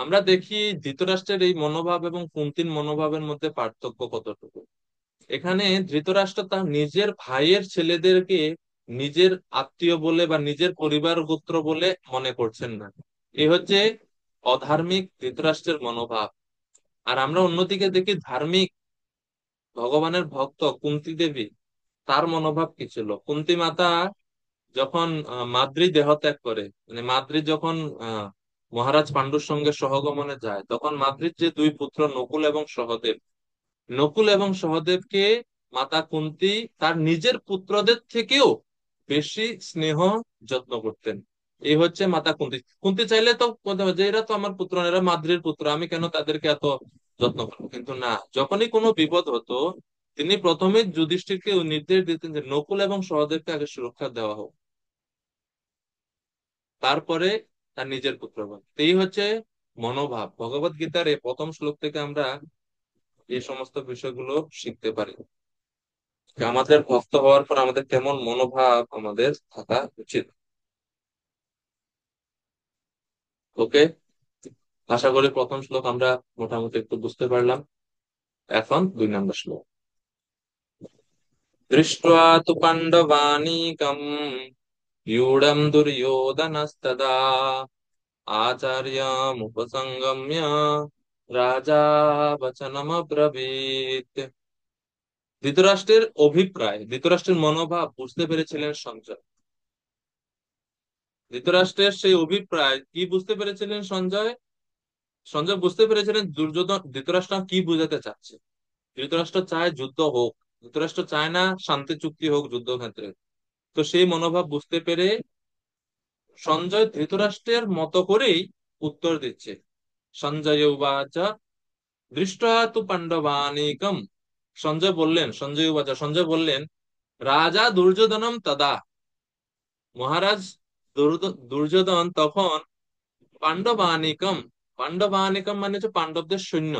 আমরা দেখি ধৃতরাষ্ট্রের এই মনোভাব এবং কুন্তির মনোভাবের মধ্যে পার্থক্য কতটুকু। এখানে ধৃতরাষ্ট্র তার নিজের ভাইয়ের ছেলেদেরকে নিজের আত্মীয় বলে বা নিজের পরিবার গোত্র বলে মনে করছেন না। এ হচ্ছে অধার্মিক ধৃতরাষ্ট্রের মনোভাব। আর আমরা অন্যদিকে দেখি ধার্মিক ভগবানের ভক্ত কুন্তী দেবী, তার মনোভাব কি ছিল? কুন্তী মাতা যখন মাদ্রি দেহত্যাগ করে, মানে মাদ্রি যখন আহ মহারাজ পাণ্ডুর সঙ্গে সহগমনে যায়, তখন মাদ্রির যে দুই পুত্র নকুল এবং সহদেব, নকুল এবং সহদেবকে মাতা কুন্তী তার নিজের পুত্রদের থেকেও বেশি স্নেহ যত্ন করতেন। এই হচ্ছে মাতা কুন্তী। কুন্তী চাইলে তো বলতে পারে যে এরা তো আমার পুত্র না, এরা মাদ্রির পুত্র, আমি কেন তাদেরকে এত যত্ন করবো? কিন্তু না, যখনই কোনো বিপদ হতো তিনি প্রথমে যুধিষ্ঠিরকে নির্দেশ দিতেন যে নকুল এবং সহদেবকে আগে সুরক্ষা দেওয়া হোক, তারপরে তার নিজের পুত্রগণ। এই হচ্ছে মনোভাব। ভগবত গীতার এই প্রথম শ্লোক থেকে আমরা এই সমস্ত বিষয়গুলো শিখতে পারি যে আমাদের ভক্ত হওয়ার পর আমাদের কেমন মনোভাব আমাদের থাকা উচিত। ওকে, আশা করি প্রথম শ্লোক আমরা মোটামুটি একটু বুঝতে পারলাম। এখন 2 নম্বর শ্লোক। দৃष्ट्वा তু পাণ্ডবানীকম व्यूढं दुर्योधनस्तदा आचार्यमुपसंगम्य রাজা বচনমব্রবীত। ধৃতরাষ্ট্রের অভিপ্রায়, ধৃতরাষ্ট্রের মনোভাব বুঝতে পেরেছিলেন সঞ্জয়। ধৃতরাষ্ট্রের সেই অভিপ্রায় কি বুঝতে পেরেছিলেন সঞ্জয়? সঞ্জয় বুঝতে পেরেছিলেন দুর্যোধন, ধৃতরাষ্ট্র কি বুঝাতে চাচ্ছে। ধৃতরাষ্ট্র চায় যুদ্ধ হোক, ধৃতরাষ্ট্র চায় না শান্তি চুক্তি হোক যুদ্ধক্ষেত্রে। তো সেই মনোভাব বুঝতে পেরে সঞ্জয় ধৃতরাষ্ট্রের মতো করেই উত্তর দিচ্ছে। সঞ্জয় উবাচ দৃষ্টা তু পাণ্ডবানীকম। সঞ্জয় বললেন, রাজা দুর্যোধনম তদা। মহারাজ দুর্যোধন তখন পাণ্ডবানিকম, পাণ্ডবানিকম মানে হচ্ছে পাণ্ডবদের সৈন্য,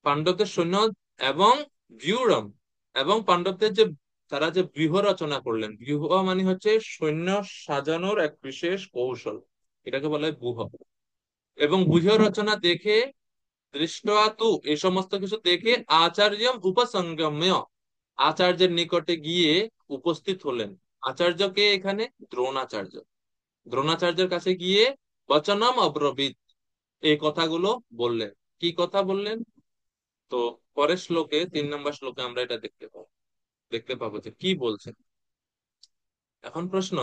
পাণ্ডবদের সৈন্য এবং ব্যুরম, এবং পাণ্ডবদের যে তারা যে ব্যূহ রচনা করলেন, ব্যূহ মানে হচ্ছে সৈন্য সাজানোর এক বিশেষ কৌশল, এটাকে বলা হয় ব্যূহ। এবং ব্যূহ রচনা দেখে, দৃষ্টা তু এই সমস্ত কিছু দেখে আচার্যম উপসংগম্য, আচার্যের নিকটে গিয়ে উপস্থিত হলেন। আচার্যকে এখানে দ্রোণাচার্য, দ্রোণাচার্যের কাছে গিয়ে বচনম অব্রবীত, এই কথাগুলো বললেন। কি কথা বললেন? তো পরের শ্লোকে 3 নম্বর শ্লোকে আমরা এটা দেখতে পাবো যে কি বলছেন। এখন প্রশ্ন,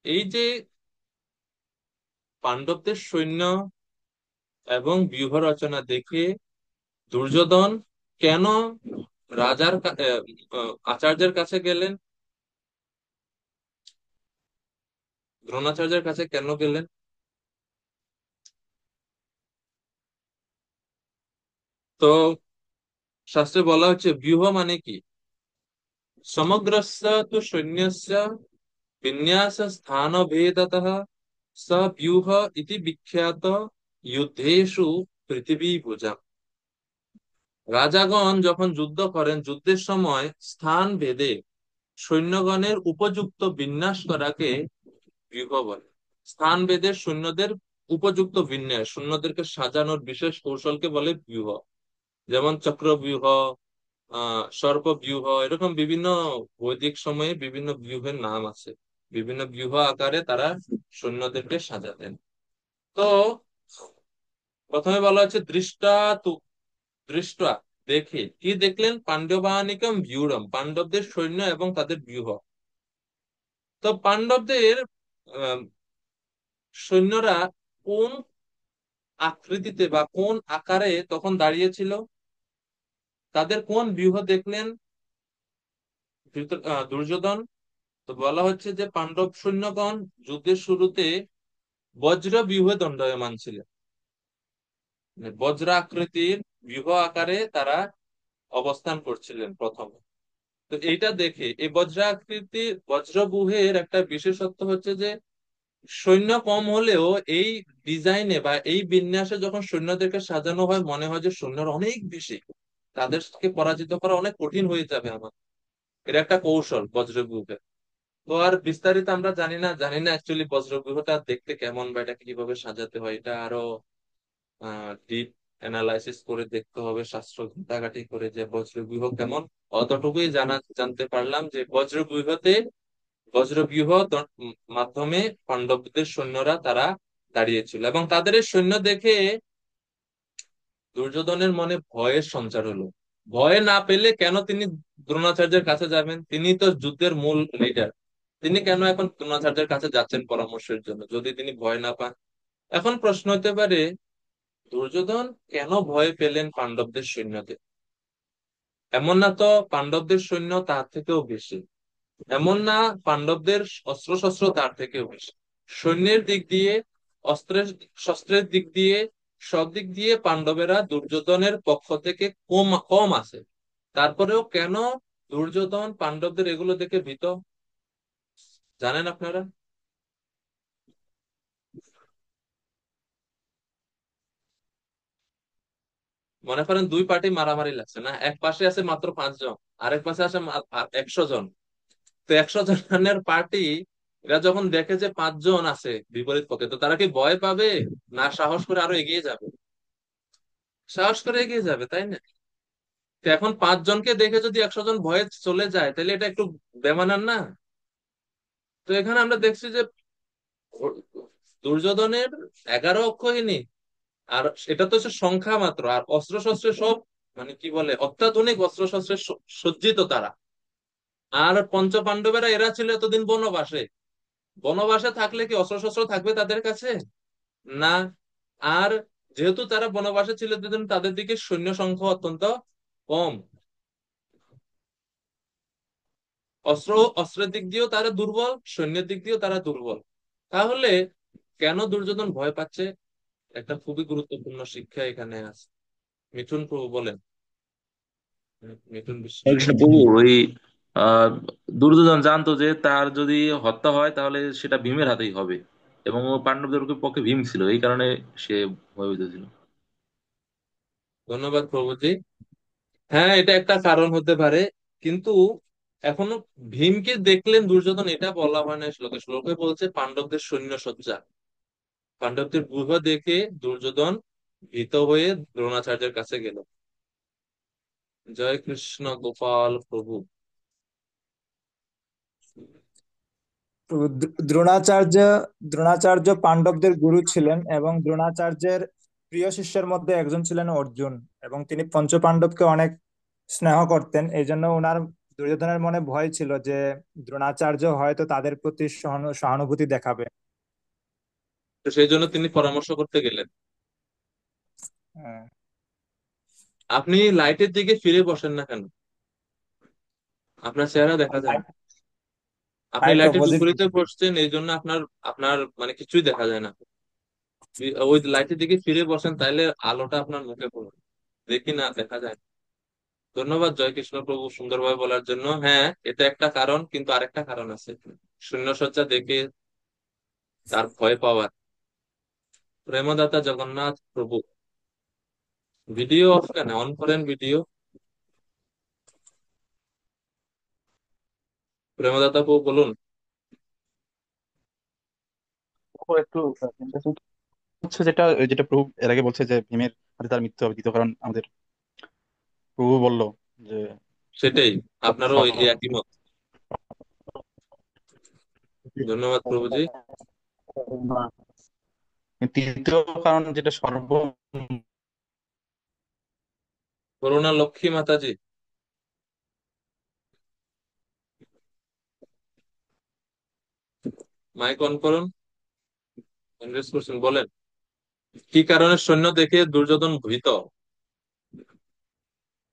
এই যে পাণ্ডবদের সৈন্য এবং ব্যূহ রচনা দেখে দুর্যোধন কেন আচার্যের কাছে গেলেন, দ্রোণাচার্যের কাছে কেন গেলেন? তো শাস্ত্রে বলা হচ্ছে ব্যূহ মানে কি? সমগ্রস্য তু সৈন্যস্য বিন্যাস স্থান ভেদতঃ স ব্যূহ ইতি বিখ্যাত যুদ্ধেষু পৃথিবীভুজাম। রাজাগণ যখন যুদ্ধ করেন, যুদ্ধের সময় স্থান ভেদে সৈন্যগণের উপযুক্ত বিন্যাস করাকে ব্যূহ বলে। স্থান ভেদে সৈন্যদের উপযুক্ত বিন্যাস, সৈন্যদেরকে সাজানোর বিশেষ কৌশলকে বলে ব্যূহ। যেমন চক্রব্যূহ, সর্পব্যূহ, এরকম বিভিন্ন বৈদিক সময়ে বিভিন্ন ব্যূহের নাম আছে। বিভিন্ন ব্যূহ আকারে তারা সৈন্যদেরকে সাজাতেন। তো প্রথমে বলা হচ্ছে দৃষ্টা তু, দৃষ্টা দেখে, কি দেখলেন? পাণ্ডবানিকম ব্যূঢ়ম, পাণ্ডবদের সৈন্য এবং তাদের ব্যূহ। তো পাণ্ডবদের আহ, সৈন্যরা কোন আকৃতিতে বা কোন আকারে তখন দাঁড়িয়েছিল, তাদের কোন ব্যূহ দেখলেন দুর্যোধন? তো বলা হচ্ছে যে পাণ্ডব সৈন্যগণ যুদ্ধের শুরুতে বজ্র ব্যূহে দণ্ডায়মান ছিলেন, মানে বজ্র আকৃতির ব্যূহ আকারে তারা অবস্থান করছিলেন প্রথমে। তো এইটা দেখে, এই বজ্র আকৃতি বজ্রব্যূহের একটা বিশেষত্ব হচ্ছে যে সৈন্য কম হলেও এই ডিজাইনে বা এই বিন্যাসে যখন সৈন্যদেরকে সাজানো হয়, মনে হয় যে সৈন্যরা অনেক বেশি, তাদেরকে পরাজিত করা অনেক কঠিন হয়ে যাবে আমার। এটা একটা কৌশল বজ্রব্যূহের। তো আর বিস্তারিত আমরা জানি না অ্যাকচুয়ালি বজ্রব্যূহটা দেখতে কেমন বা এটাকে কিভাবে সাজাতে হয়। এটা আরো ডিপ অ্যানালাইসিস করে দেখতে হবে, শাস্ত্র ঘাটাঘাটি করে যে বজ্রব্যূহ কেমন অতটুকুই জানতে পারলাম যে বজ্রব্যূহ মাধ্যমে পাণ্ডবদের সৈন্যরা তারা দাঁড়িয়েছিল, এবং তাদের এই সৈন্য দেখে দুর্যোধনের মনে ভয়ের সঞ্চার হলো। ভয় না পেলে কেন তিনি দ্রোণাচার্যের কাছে যাবেন? তিনি তো যুদ্ধের মূল লিডার। তিনি কেন এখন দ্রোণাচার্যের কাছে যাচ্ছেন পরামর্শের জন্য, যদি তিনি ভয় না পান? এখন প্রশ্ন হতে পারে, দুর্যোধন কেন ভয় পেলেন পাণ্ডবদের সৈন্যদের? এমন না তো পাণ্ডবদের সৈন্য তার থেকেও বেশি, এমন না পাণ্ডবদের অস্ত্রশস্ত্র তার থেকেও বেশি। সৈন্যের দিক দিয়ে, অস্ত্রের শস্ত্রের দিক দিয়ে, সব দিক দিয়ে পাণ্ডবেরা দুর্যোধনের পক্ষ থেকে কম কম আছে। তারপরেও কেন দুর্যোধন পাণ্ডবদের এগুলো দেখে ভীত, জানেন আপনারা? মনে করেন দুই পার্টি মারামারি লাগছে না, এক পাশে আছে মাত্র 5 জন, আরেক পাশে আছে 100 জন। তো 100 জনের পার্টি এরা যখন দেখে যে 5 জন আছে বিপরীত পক্ষে, তো তারা কি ভয় পাবে, না সাহস করে আরো এগিয়ে যাবে? সাহস করে এগিয়ে যাবে, তাই না? তো এখন 5 জনকে দেখে যদি 100 জন ভয়ে চলে যায়, তাহলে এটা একটু বেমানান না? তো এখানে আমরা দেখছি যে দুর্যোধনের 11 অক্ষৌহিনী, আর এটা তো হচ্ছে সংখ্যা মাত্র, আর অস্ত্র শস্ত্রে সব মানে কি বলে অত্যাধুনিক অস্ত্র শস্ত্রে সজ্জিত তারা। আর পঞ্চ পাণ্ডবেরা এরা ছিল এতদিন বনবাসে। বনবাসে থাকলে কি অস্ত্র শস্ত্র থাকবে তাদের কাছে? না। আর যেহেতু তারা বনবাসে ছিল এতদিন, তাদের দিকে সৈন্য সংখ্যা অত্যন্ত কম। অস্ত্র অস্ত্রের দিক দিয়েও তারা দুর্বল, সৈন্যের দিক দিয়েও তারা দুর্বল। তাহলে কেন দুর্যোধন ভয় পাচ্ছে? একটা খুবই গুরুত্বপূর্ণ শিক্ষা এখানে আছে। মিঠুন প্রভু বলেন। মিঠুন বিশ্বাস। কৃষ্ণ প্রভু, ওই আহ দুর্যোধন জানতো যে তার যদি হত্যা হয় তাহলে সেটা ভীমের হাতেই হবে, এবং ও পাণ্ডবদের পক্ষে ভীম ছিল, এই কারণে সে ভয়ভীত ছিল। ধন্যবাদ প্রভুজি। হ্যাঁ, এটা একটা কারণ হতে পারে, কিন্তু এখনো ভীমকে দেখলেন দুর্যোধন এটা বলা হয় না শ্লোকে। শ্লোকে বলছে পাণ্ডবদের সৈন্য সজ্জা। পাণ্ডবদের ব্যূহ দেখে দুর্যোধন ভীত হয়ে দ্রোণাচার্যের কাছে গেল। জয় কৃষ্ণ গোপাল প্রভু। তো দ্রোণাচার্য দ্রোণাচার্য পাণ্ডবদের গুরু ছিলেন, এবং দ্রোণাচার্যের প্রিয় শিষ্যের মধ্যে একজন ছিলেন অর্জুন। এবং তিনি পঞ্চপাণ্ডবকে অনেক স্নেহ করতেন। এই জন্য ওনার দুর্যোধনের মনে ভয় ছিল যে দ্রোণাচার্য হয়তো তাদের প্রতি সহানুভূতি দেখাবে। তো সেই জন্য তিনি পরামর্শ করতে গেলেন। হ্যাঁ। আপনি লাইটের দিকে ফিরে বসেন না কেন? আপনার চেহারা দেখা যায় না। আপনি লাইট লাইটের অপোজিট। বিপরীতে বসছেন, এই জন্য আপনার আপনার মানে কিছুই দেখা যায় না। ওই লাইটের দিকে ফিরে বসেন, তাইলে আলোটা আপনার মুখে পড়বে। দেখি না, দেখা যায় না। ধন্যবাদ জয় কৃষ্ণ প্রভু সুন্দরভাবে বলার জন্য। হ্যাঁ, এটা একটা কারণ, কিন্তু আরেকটা কারণ আছে শূন্যসজ্জা দেখে তার ভয় পাওয়ার। প্রেমদাতা জগন্নাথ প্রভু, ভিডিও অফ কেন, অন করেন ভিডিও। প্রেমদাতা প্রভু বলুন। ও একটু interesting হচ্ছে যেটা যেটা প্রভু এর আগে বলছে যে ভীমের হাতে তার মৃত্যু হবে, দ্বিতীয় কারণ আমাদের প্রভু বলল যে সেটাই, আপনারও এই সব- একই মত। ধন্যবাদ প্রভুজি। তৃতীয় কারণ যেটা করুণা লক্ষ্মী মাতাজি, মাইক অন করুন। এন্ড্রেস করছেন, বলেন কি কারণে সৈন্য দেখে দুর্যোধন ভীত?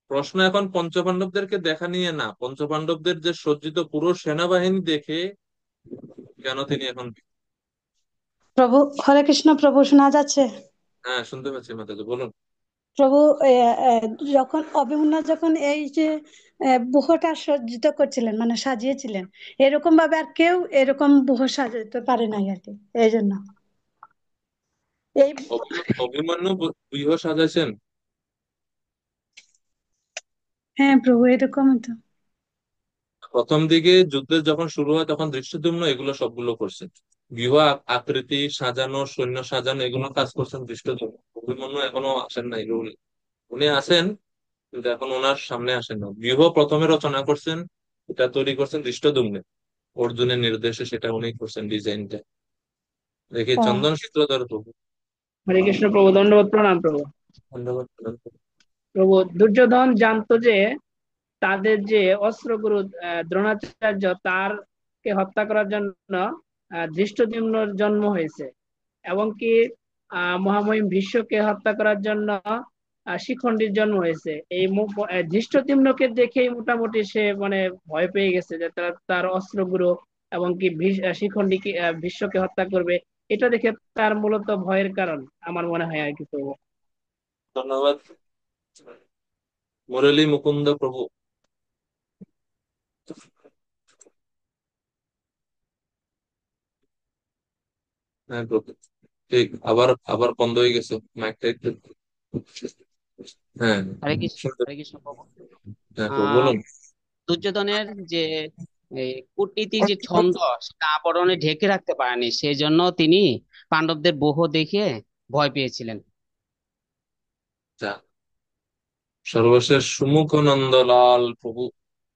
প্রশ্ন এখন পঞ্চপাণ্ডবদেরকে দেখা নিয়ে না, পঞ্চপাণ্ডবদের যে সজ্জিত পুরো সেনাবাহিনী দেখে কেন তিনি এখন প্রভু, হরে কৃষ্ণ প্রভু, শোনা যাচ্ছে? হ্যাঁ, শুনতে পাচ্ছি মাতাজি, বলুন। প্রভু, এ, এ, যখন অভিমন্যু যখন এই যে বুহটা সজ্জিত করছিলেন, মানে সাজিয়েছিলেন, এরকম ভাবে আর কেউ এরকম বুহ সাজাতে পারে নাই আর কি। এই জন্য এই। অভিমন্যু ব্যূহ সাজাইছেন? হ্যাঁ প্রভু, এরকমই তো। প্রথম দিকে যুদ্ধের যখন শুরু হয় তখন ধৃষ্টদ্যুম্ন এগুলো সবগুলো করছে। গৃহ আকৃতি সাজানো, সৈন্য সাজানো, এগুলো কাজ করছেন ধৃষ্টদ্যুম্ন। অভিমন্যু এখনো আসেন নাই রুল। উনি আসেন কিন্তু এখন ওনার সামনে আসেন না। ব্যূহ প্রথমে রচনা করছেন, এটা তৈরি করছেন ধৃষ্টদ্যুম্নে, অর্জুনের নির্দেশে সেটা উনি করছেন ডিজাইনটা। দেখি ও চন্দন সূত্রধর প্রভু। হরে কৃষ্ণ প্রভু, দণ্ডবত প্রণাম প্রভু। ধন্যবাদ প্রদান করুন। প্রভু, দুর্যোধন জানতো যে তাদের যে অস্ত্রগুরু দ্রোণাচার্য, তার কে হত্যা করার জন্য ধৃষ্টদ্যুম্নর জন্ম হয়েছে, এবং কি মহামহিম ভীষ্মকে হত্যা করার জন্য শিখণ্ডীর জন্ম হয়েছে। এই ধৃষ্টদ্যুম্নকে দেখেই মোটামুটি সে মানে ভয় পেয়ে গেছে যে তার অস্ত্রগুরু এবং কি শিখণ্ডীকে ভীষ্মকে হত্যা করবে। এটা দেখে তার মূলত ভয়ের কারণ আমার মনে হয় আর কি প্রভু। ধন্যবাদ মুরলী মুকুন্দ প্রভু। হ্যাঁ প্রভু, ঠিক। আবার আবার বন্ধ হয়ে গেছে মাইকটা একটু। হ্যাঁ, হরে কৃষ্ণ, শুনতে। হরে কৃষ্ণ প্রভু। হ্যাঁ প্রভু আহ বলুন। দুর্যোধনের যে কূটনীতি যে ছন্দ, সেটা আবরণে ঢেকে রাখতে পারেনি, সেই জন্য তিনি পাণ্ডবদের ব্যূহ দেখে ভয় পেয়েছিলেন। যা, সর্বশেষ সুমুখ নন্দলাল প্রভু,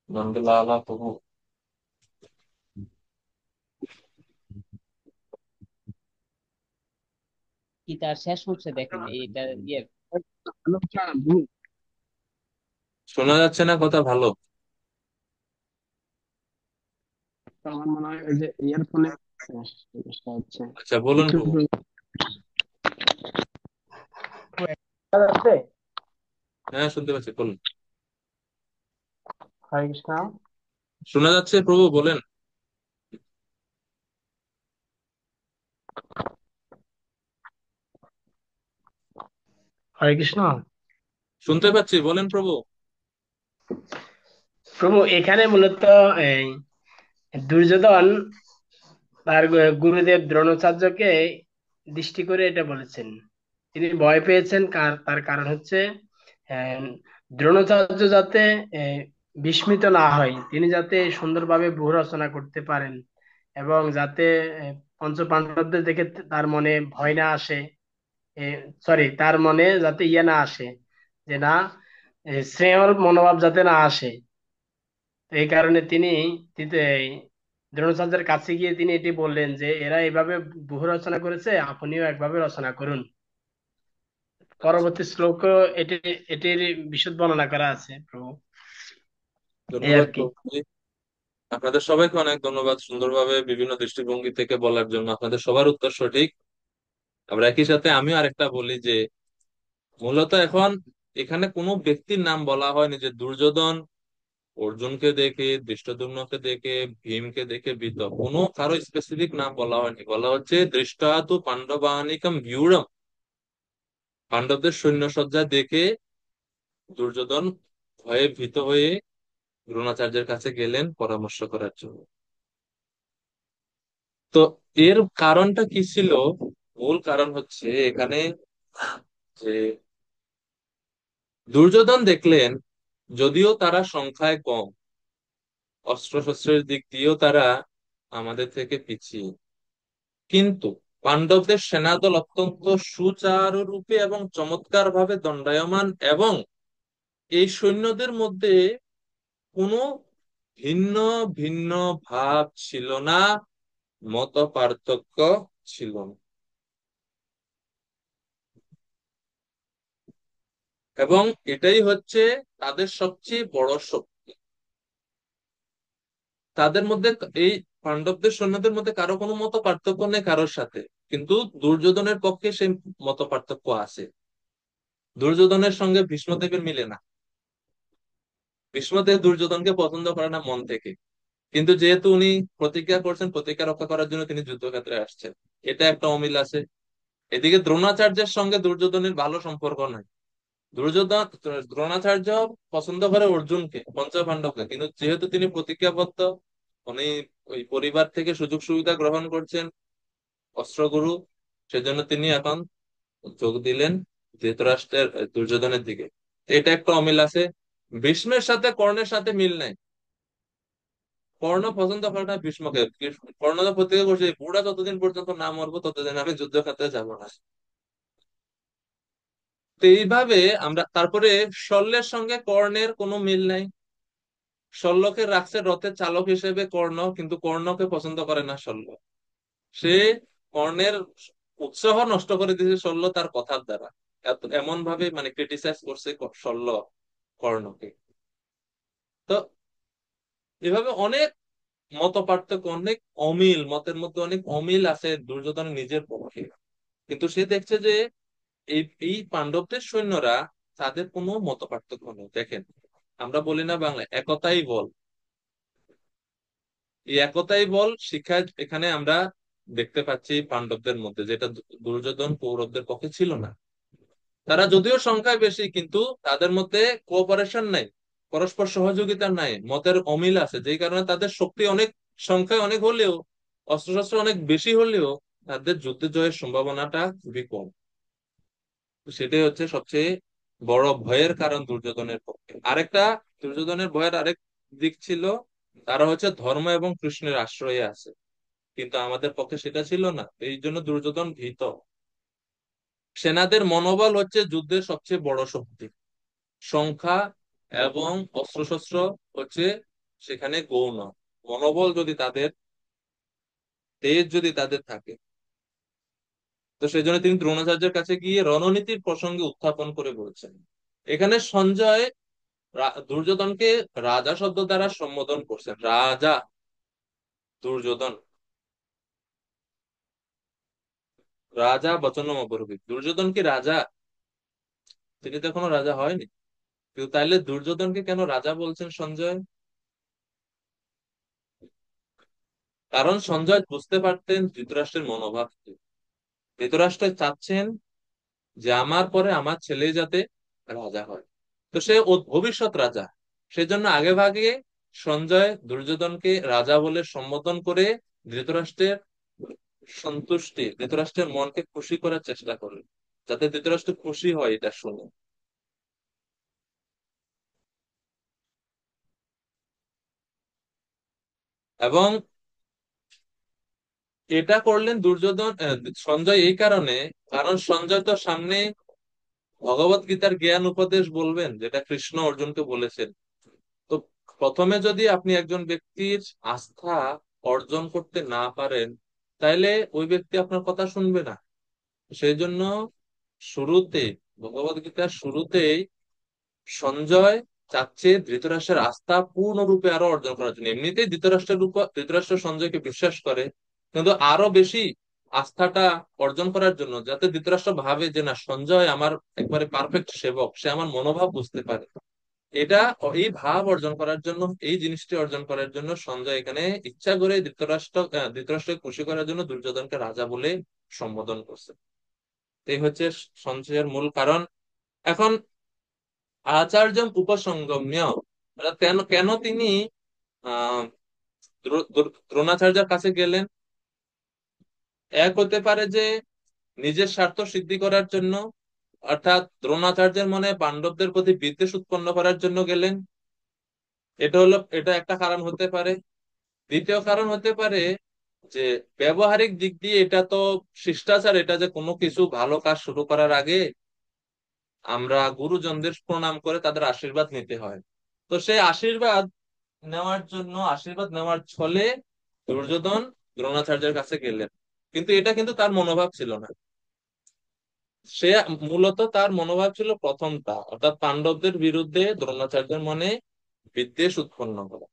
নন্দলালা প্রভু। কি তার শেষ অংশে দেখেন এইটা ইয়ে। শোনা যাচ্ছে না কথা ভালো। আমার মনে হয় ওই যে ইয়ারফোনে সমস্যা হচ্ছে। আচ্ছা বলুন একটু প্রভু। আছে। হ্যাঁ শুনতে পাচ্ছি, বলুন। হরে কৃষ্ণ। শোনা যাচ্ছে প্রভু, বলেন। হরে কৃষ্ণ শুনতে পাচ্ছি, বলেন প্রভু। প্রভু, এখানে মূলত এই দুর্যোধন তার গুরুদেব দ্রোণাচার্যকে দৃষ্টি করে এটা বলেছেন। তিনি ভয় পেয়েছেন, তার কারণ হচ্ছে আহ, দ্রোণাচার্য যাতে আহ, বিস্মিত না হয়, তিনি যাতে সুন্দরভাবে ব্যূহ রচনা করতে পারেন, এবং যাতে পঞ্চ পাণ্ডবদের দেখে তার মনে ভয় না আসে, সরি, তার মনে যাতে ইয়ে না আসে, যে না, স্নেহর মনোভাব যাতে না আসে। তো এই কারণে তিনি এই দ্রোণাচার্যের কাছে গিয়ে তিনি এটি বললেন যে এরা এভাবে ব্যূহ রচনা করেছে, আপনিও একভাবে রচনা করুন। আচ্ছা, পরবর্তী শ্লোক এটি এটির বিশদ বর্ণনা করা আছে প্রভু। এই আর ধন্যবাদ কি। প্রভু। আপনাদের সবাইকে অনেক ধন্যবাদ সুন্দরভাবে বিভিন্ন দৃষ্টিভঙ্গি থেকে বলার জন্য। আপনাদের সবার উত্তর সঠিক। আবার একই সাথে আমিও আরেকটা বলি যে মূলত এখন এখানে কোনো ব্যক্তির নাম বলা হয়নি যে দুর্যোধন অর্জুনকে দেখে, ধৃষ্টদ্যুম্নকে দেখে, ভীমকে দেখে ভীত, কোনো কারো স্পেসিফিক নাম বলা হয়নি। বলা হচ্ছে দৃষ্টাতু পাণ্ডবানিকম ভিউঢ়ম, পাণ্ডবদের সৈন্যসজ্জা দেখে দুর্যোধন ভয়ে ভীত হয়ে দ্রোণাচার্যের কাছে গেলেন পরামর্শ করার জন্য। তো এর কারণটা কি ছিল? মূল কারণ হচ্ছে এখানে যে দুর্যোধন দেখলেন যদিও তারা সংখ্যায় কম, অস্ত্রশস্ত্রের দিক দিয়েও তারা আমাদের থেকে পিছিয়ে, কিন্তু পাণ্ডবদের সেনাদল অত্যন্ত সুচারুরূপে এবং চমৎকার ভাবে দণ্ডায়মান, এবং এই সৈন্যদের মধ্যে কোনো ভিন্ন ভিন্ন ভাব ছিল না, মত পার্থক্য ছিল না। এবং এটাই হচ্ছে তাদের সবচেয়ে বড় শক্তি। তাদের মধ্যে এই পাণ্ডবদের সৈন্যদের মধ্যে কারো কোনো মত পার্থক্য নেই কারোর সাথে, কিন্তু দুর্যোধনের পক্ষে সেই মত পার্থক্য আছে। দুর্যোধনের সঙ্গে ভীষ্মদেবের মিলে না। ভীষ্মদেব দুর্যোধনকে পছন্দ করে না মন থেকে, কিন্তু যেহেতু উনি প্রতিজ্ঞা করছেন, প্রতিজ্ঞা রক্ষা করার জন্য তিনি যুদ্ধক্ষেত্রে আসছেন, এটা একটা অমিল আছে। এদিকে দ্রোণাচার্যের সঙ্গে দুর্যোধনের ভালো সম্পর্ক নাই। দুর্যোধন দ্রোণাচার্য পছন্দ করে অর্জুনকে, পঞ্চপাণ্ডবকে, কিন্তু যেহেতু তিনি প্রতিজ্ঞাবদ্ধ, উনি ওই পরিবার থেকে সুযোগ সুবিধা গ্রহণ করছেন, অস্ত্রগুরু, সেজন্য তিনি এখন যোগ দিলেন ধৃতরাষ্ট্রের দুর্যোধনের দিকে। এটা একটা অমিল আছে। ভীষ্মের সাথে কর্ণের সাথে মিল নাই। কর্ণ পছন্দ করে না ভীষ্মকে। কর্ণ তো প্রতিজ্ঞা করছে বুড়া যতদিন পর্যন্ত না মরবো ততদিন আমি যুদ্ধক্ষেত্রে যাব না। তো এইভাবে আমরা তারপরে শল্যের সঙ্গে কর্ণের কোনো মিল নাই। শল্যকে রাখছে রথের চালক হিসেবে কর্ণ, কিন্তু কর্ণকে পছন্দ করে না শল্য। সে কর্ণের উৎসাহ নষ্ট করে দিয়েছে শল্য তার কথার দ্বারা। এমন ভাবে মানে ক্রিটিসাইজ করছে শল্য কর্ণকে। তো এভাবে অনেক মত পার্থক্য, অনেক অমিল, মতের মধ্যে অনেক অমিল আছে দুর্যোধন নিজের পক্ষে। কিন্তু সে দেখছে যে এই এই পাণ্ডবদের সৈন্যরা, তাদের কোনো মত পার্থক্য নেই। দেখেন, আমরা বলি না বাংলায় একতাই বল, এই একতাই বল শিক্ষা এখানে আমরা দেখতে পাচ্ছি পাণ্ডবদের মধ্যে, যেটা দুর্যোধন কৌরবদের পক্ষে ছিল না। তারা যদিও সংখ্যায় বেশি, কিন্তু তাদের মধ্যে কোঅপারেশন নাই, পরস্পর সহযোগিতা নাই, মতের অমিল আছে, যেই কারণে তাদের শক্তি অনেক, সংখ্যায় অনেক হলেও, অস্ত্রশস্ত্র অনেক বেশি হলেও তাদের যুদ্ধে জয়ের সম্ভাবনাটা খুবই কম। তো সেটাই হচ্ছে সবচেয়ে বড় ভয়ের কারণ দুর্যোধনের পক্ষে। আরেকটা, দুর্যোধনের ভয়ের আরেক দিক ছিল, তারা হচ্ছে ধর্ম এবং কৃষ্ণের আশ্রয়ে আছে, কিন্তু আমাদের পক্ষে সেটা ছিল না, এই জন্য দুর্যোধন ভীত। সেনাদের মনোবল হচ্ছে যুদ্ধের সবচেয়ে বড় শক্তি, সংখ্যা এবং অস্ত্রশস্ত্র হচ্ছে সেখানে গৌণ। মনোবল যদি তাদের, তেজ যদি তাদের থাকে, তো সেই জন্য তিনি দ্রোণাচার্যের কাছে গিয়ে রণনীতির প্রসঙ্গে উত্থাপন করে বলছেন। এখানে সঞ্জয় দুর্যোধনকে রাজা শব্দ দ্বারা সম্বোধন করছেন, রাজা দুর্যোধন, রাজা বচনম অবরূপিত। দুর্যোধন কি রাজা? তিনি তো এখনো রাজা হয়নি। কিন্তু তাইলে দুর্যোধনকে কেন রাজা বলছেন সঞ্জয়? কারণ সঞ্জয় বুঝতে পারতেন ধৃতরাষ্ট্রের মনোভাব কি। ধৃতরাষ্ট্র চাচ্ছেন যে আমার পরে আমার ছেলে যাতে রাজা হয়, তো সে ভবিষ্যৎ রাজা। সেজন্য আগে ভাগে সঞ্জয় দুর্যোধনকে রাজা বলে সম্বোধন করে ধৃতরাষ্ট্রের সন্তুষ্টি, ধৃতরাষ্ট্রের মনকে খুশি করার চেষ্টা করলেন, যাতে ধৃতরাষ্ট্র খুশি হয় এটা শুনে। এবং এটা করলেন দুর্যোধন সঞ্জয় এই কারণে, কারণ সঞ্জয় তো সামনে ভগবত গীতার জ্ঞান উপদেশ বলবেন, যেটা কৃষ্ণ অর্জুনকে বলেছেন। তো প্রথমে যদি আপনি একজন ব্যক্তির আস্থা অর্জন করতে না পারেন, তাইলে ওই ব্যক্তি আপনার কথা শুনবে না। সেই জন্য শুরুতে, ভগবত গীতার শুরুতেই সঞ্জয় চাচ্ছে ধৃতরাষ্ট্রের আস্থা পূর্ণরূপে আরো অর্জন করার জন্য। এমনিতেই ধৃতরাষ্ট্রের উপর, ধৃতরাষ্ট্র সঞ্জয়কে বিশ্বাস করে, কিন্তু আরো বেশি আস্থাটা অর্জন করার জন্য, যাতে ধৃতরাষ্ট্র ভাবে যে না, সঞ্জয় আমার একবারে পারফেক্ট সেবক, সে আমার মনোভাব বুঝতে পারে। এটা, এই ভাব অর্জন করার জন্য, এই জিনিসটি অর্জন করার জন্য সঞ্জয় এখানে ইচ্ছা করে ধৃতরাষ্ট্রকে খুশি করার জন্য দুর্যোধনকে রাজা বলে সম্বোধন করছে। এই হচ্ছে সঞ্জয়ের মূল কারণ। এখন আচার্য উপসংগম্য, অর্থাৎ কেন কেন তিনি আহ দ্রোণাচার্যের কাছে গেলেন। এক হতে পারে যে নিজের স্বার্থ সিদ্ধি করার জন্য, অর্থাৎ দ্রোণাচার্যের মনে পাণ্ডবদের প্রতি বিদ্বেষ উৎপন্ন করার জন্য গেলেন, এটা একটা কারণ হতে পারে। দ্বিতীয় কারণ হতে পারে যে ব্যবহারিক দিক দিয়ে এটা তো শিষ্টাচার, এটা যে কোনো কিছু ভালো কাজ শুরু করার আগে আমরা গুরুজনদের প্রণাম করে তাদের আশীর্বাদ নিতে হয়। তো সেই আশীর্বাদ নেওয়ার জন্য, আশীর্বাদ নেওয়ার ছলে দুর্যোধন দ্রোণাচার্যের কাছে গেলেন, কিন্তু এটা কিন্তু তার মনোভাব ছিল না। সে মূলত তার মনোভাব ছিল প্রথমটা, অর্থাৎ পাণ্ডবদের বিরুদ্ধে দ্রোণাচার্যের মনে বিদ্বেষ উৎপন্ন করা।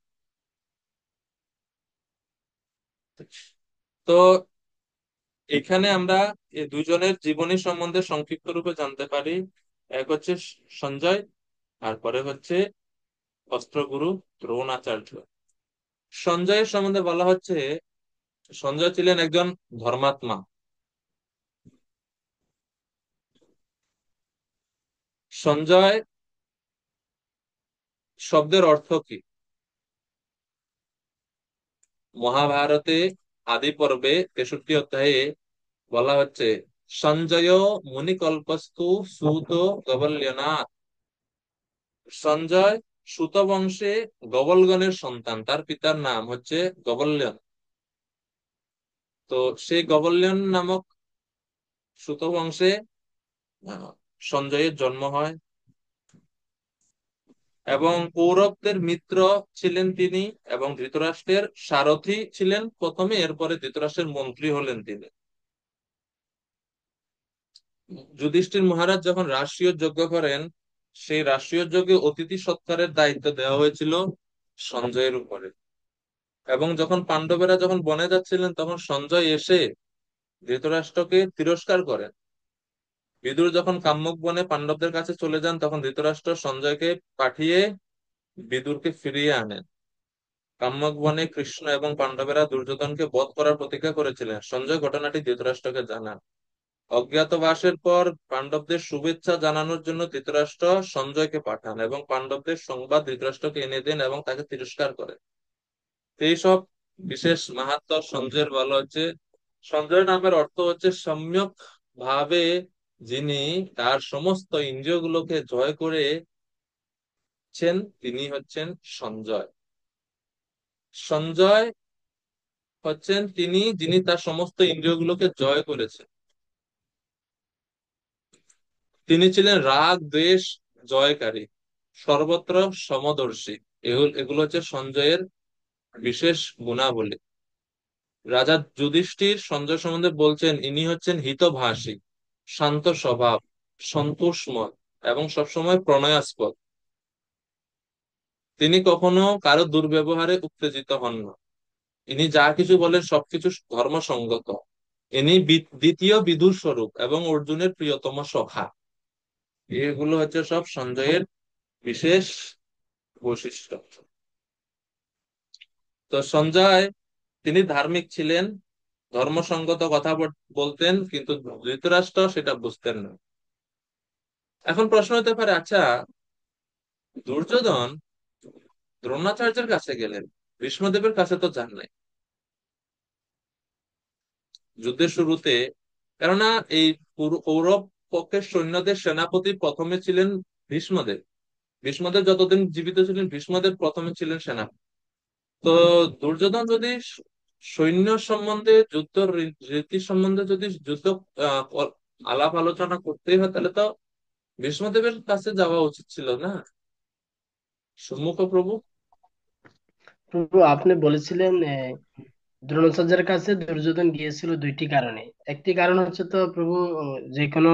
তো এখানে আমরা এই দুজনের জীবনী সম্বন্ধে সংক্ষিপ্ত রূপে জানতে পারি। এক হচ্ছে সঞ্জয়, তারপরে হচ্ছে অস্ত্রগুরু দ্রোণাচার্য। সঞ্জয়ের সম্বন্ধে বলা হচ্ছে, সঞ্জয় ছিলেন একজন ধর্মাত্মা। সঞ্জয় শব্দের অর্থ কি? মহাভারতে আদি পর্বে 63 অধ্যায়ে বলা হচ্ছে, সঞ্জয় মুনিকল্পস্তু সুত গবল্যনাথ। সঞ্জয় সুত বংশে গবলগণের সন্তান, তার পিতার নাম হচ্ছে গবল্যন। তো সেই গবল্যন নামক সুত বংশে সঞ্জয়ের জন্ম হয়, এবং কৌরবদের মিত্র ছিলেন তিনি, এবং ধৃতরাষ্ট্রের সারথি ছিলেন প্রথমে, এরপরে ধৃতরাষ্ট্রের মন্ত্রী হলেন তিনি। যুধিষ্ঠির মহারাজ যখন রাষ্ট্রীয় যজ্ঞ করেন, সেই রাষ্ট্রীয় যজ্ঞে অতিথি সৎকারের দায়িত্ব দেওয়া হয়েছিল সঞ্জয়ের উপরে। এবং যখন পাণ্ডবেরা যখন বনে যাচ্ছিলেন, তখন সঞ্জয় এসে ধৃতরাষ্ট্রকে তিরস্কার করেন। বিদুর যখন কাম্যক বনে পাণ্ডবদের কাছে চলে যান, তখন ধৃতরাষ্ট্র সঞ্জয়কে পাঠিয়ে বিদুরকে ফিরিয়ে আনেন। কাম্যক বনে কৃষ্ণ এবং পাণ্ডবেরা দুর্যোধনকে বধ করার প্রতিজ্ঞা করেছিলেন। সঞ্জয় ঘটনাটি ধৃতরাষ্ট্রকে জানান। অজ্ঞাতবাসের পর পাণ্ডবদের শুভেচ্ছা জানানোর জন্য ধৃতরাষ্ট্র সঞ্জয়কে পাঠান এবং পাণ্ডবদের সংবাদ ধৃতরাষ্ট্রকে এনে দেন এবং তাকে তিরস্কার করেন। এই সব বিশেষ মাহাত্ম্য সঞ্জয়ের বলা হচ্ছে। সঞ্জয় নামের অর্থ হচ্ছে সম্যক ভাবে যিনি তার সমস্ত ইন্দ্রিয়গুলোকে জয় করেছেন, তিনি হচ্ছেন সঞ্জয়। সঞ্জয় হচ্ছেন তিনি যিনি তার সমস্ত ইন্দ্রিয়গুলোকে জয় করেছেন। তিনি ছিলেন রাগ দ্বেষ জয়কারী, সর্বত্র সমদর্শী। এগুলো হচ্ছে সঞ্জয়ের বিশেষ গুণাবলী। রাজা যুধিষ্ঠির সঞ্জয় সম্বন্ধে বলছেন, ইনি হচ্ছেন হিতভাষী, শান্ত স্বভাব, সন্তোষময় এবং সবসময় প্রণয়াস্পদ। তিনি কখনো কারো দুর্ব্যবহারে উত্তেজিত হন না। ইনি যা কিছু বলেন সবকিছু ধর্মসঙ্গত। ইনি দ্বিতীয় বিদুর স্বরূপ এবং অর্জুনের প্রিয়তম সখা। এগুলো হচ্ছে সব সঞ্জয়ের বিশেষ বৈশিষ্ট্য। তো সঞ্জয় তিনি ধার্মিক ছিলেন, ধর্মসঙ্গত কথা বলতেন, কিন্তু ধৃতরাষ্ট্র সেটা বুঝতেন না। এখন প্রশ্ন হতে পারে, আচ্ছা, দুর্যোধন দ্রোণাচার্যের কাছে গেলেন, ভীষ্মদেবের কাছে তো যান নাই যুদ্ধের শুরুতে। কেননা এই কৌরব পক্ষের সৈন্যদের সেনাপতি প্রথমে ছিলেন ভীষ্মদেব। ভীষ্মদেব যতদিন জীবিত ছিলেন, ভীষ্মদেব প্রথমে ছিলেন সেনাপতি। তো দুর্যোধন যদি সৈন্য সম্বন্ধে, যুদ্ধ রীতি সম্বন্ধে যদি যুদ্ধ আহ, আলাপ আলোচনা করতেই হয়, তাহলে তো ভীষ্মদেবের কাছে যাওয়া উচিত ছিল না? সম্মুখ প্রভু। প্রভু, আপনি বলেছিলেন দ্রোণাচার্যের কাছে দুর্যোধন গিয়েছিল দুইটি কারণে। একটি কারণ হচ্ছে তো প্রভু, যে কোনো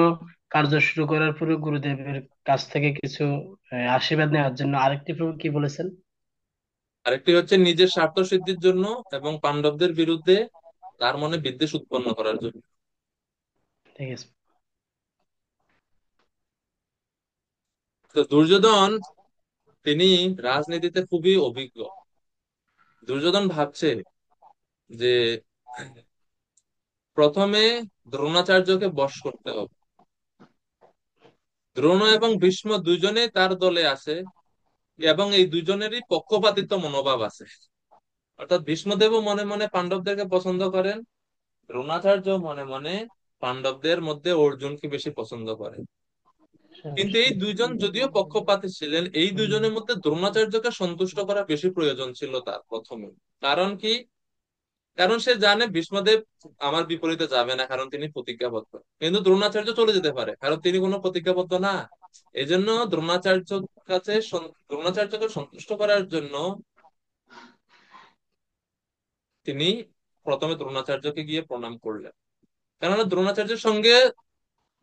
কার্য শুরু করার পূর্বে গুরুদেবের কাছ থেকে কিছু আশীর্বাদ নেওয়ার জন্য। আরেকটি প্রভু কি বলেছেন? আরেকটি হচ্ছে নিজের স্বার্থ সিদ্ধির জন্য এবং পাণ্ডবদের বিরুদ্ধে তার মনে বিদ্বেষ উৎপন্ন করার জন্য। ঠিক আছে। তো দুর্যোধন তিনি রাজনীতিতে খুবই অভিজ্ঞ। দুর্যোধন ভাবছে যে প্রথমে দ্রোণাচার্যকে বশ করতে হবে। দ্রোণ এবং ভীষ্ম দুজনেই তার দলে আছে, এবং এই দুজনেরই পক্ষপাতিত্ব মনোভাব আছে। অর্থাৎ ভীষ্মদেবও মনে মনে পাণ্ডবদেরকে পছন্দ করেন, দ্রোণাচার্য মনে মনে পাণ্ডবদের মধ্যে অর্জুনকে বেশি পছন্দ করেন। কিন্তু এই দুইজন যদিও পক্ষপাতী ছিলেন, এই দুইজনের মধ্যে দ্রোণাচার্যকে সন্তুষ্ট করা বেশি প্রয়োজন ছিল তার প্রথমে। কারণ কি? কারণ সে জানে ভীষ্মদেব আমার বিপরীতে যাবে না, কারণ তিনি প্রতিজ্ঞাবদ্ধ। কিন্তু দ্রোণাচার্য চলে যেতে পারে, কারণ তিনি কোনো প্রতিজ্ঞাবদ্ধ না। এই জন্য দ্রোণাচার্যকে সন্তুষ্ট করার জন্য তিনি প্রথমে দ্রোণাচার্যকে গিয়ে প্রণাম করলেন। কেননা দ্রোণাচার্যের সঙ্গে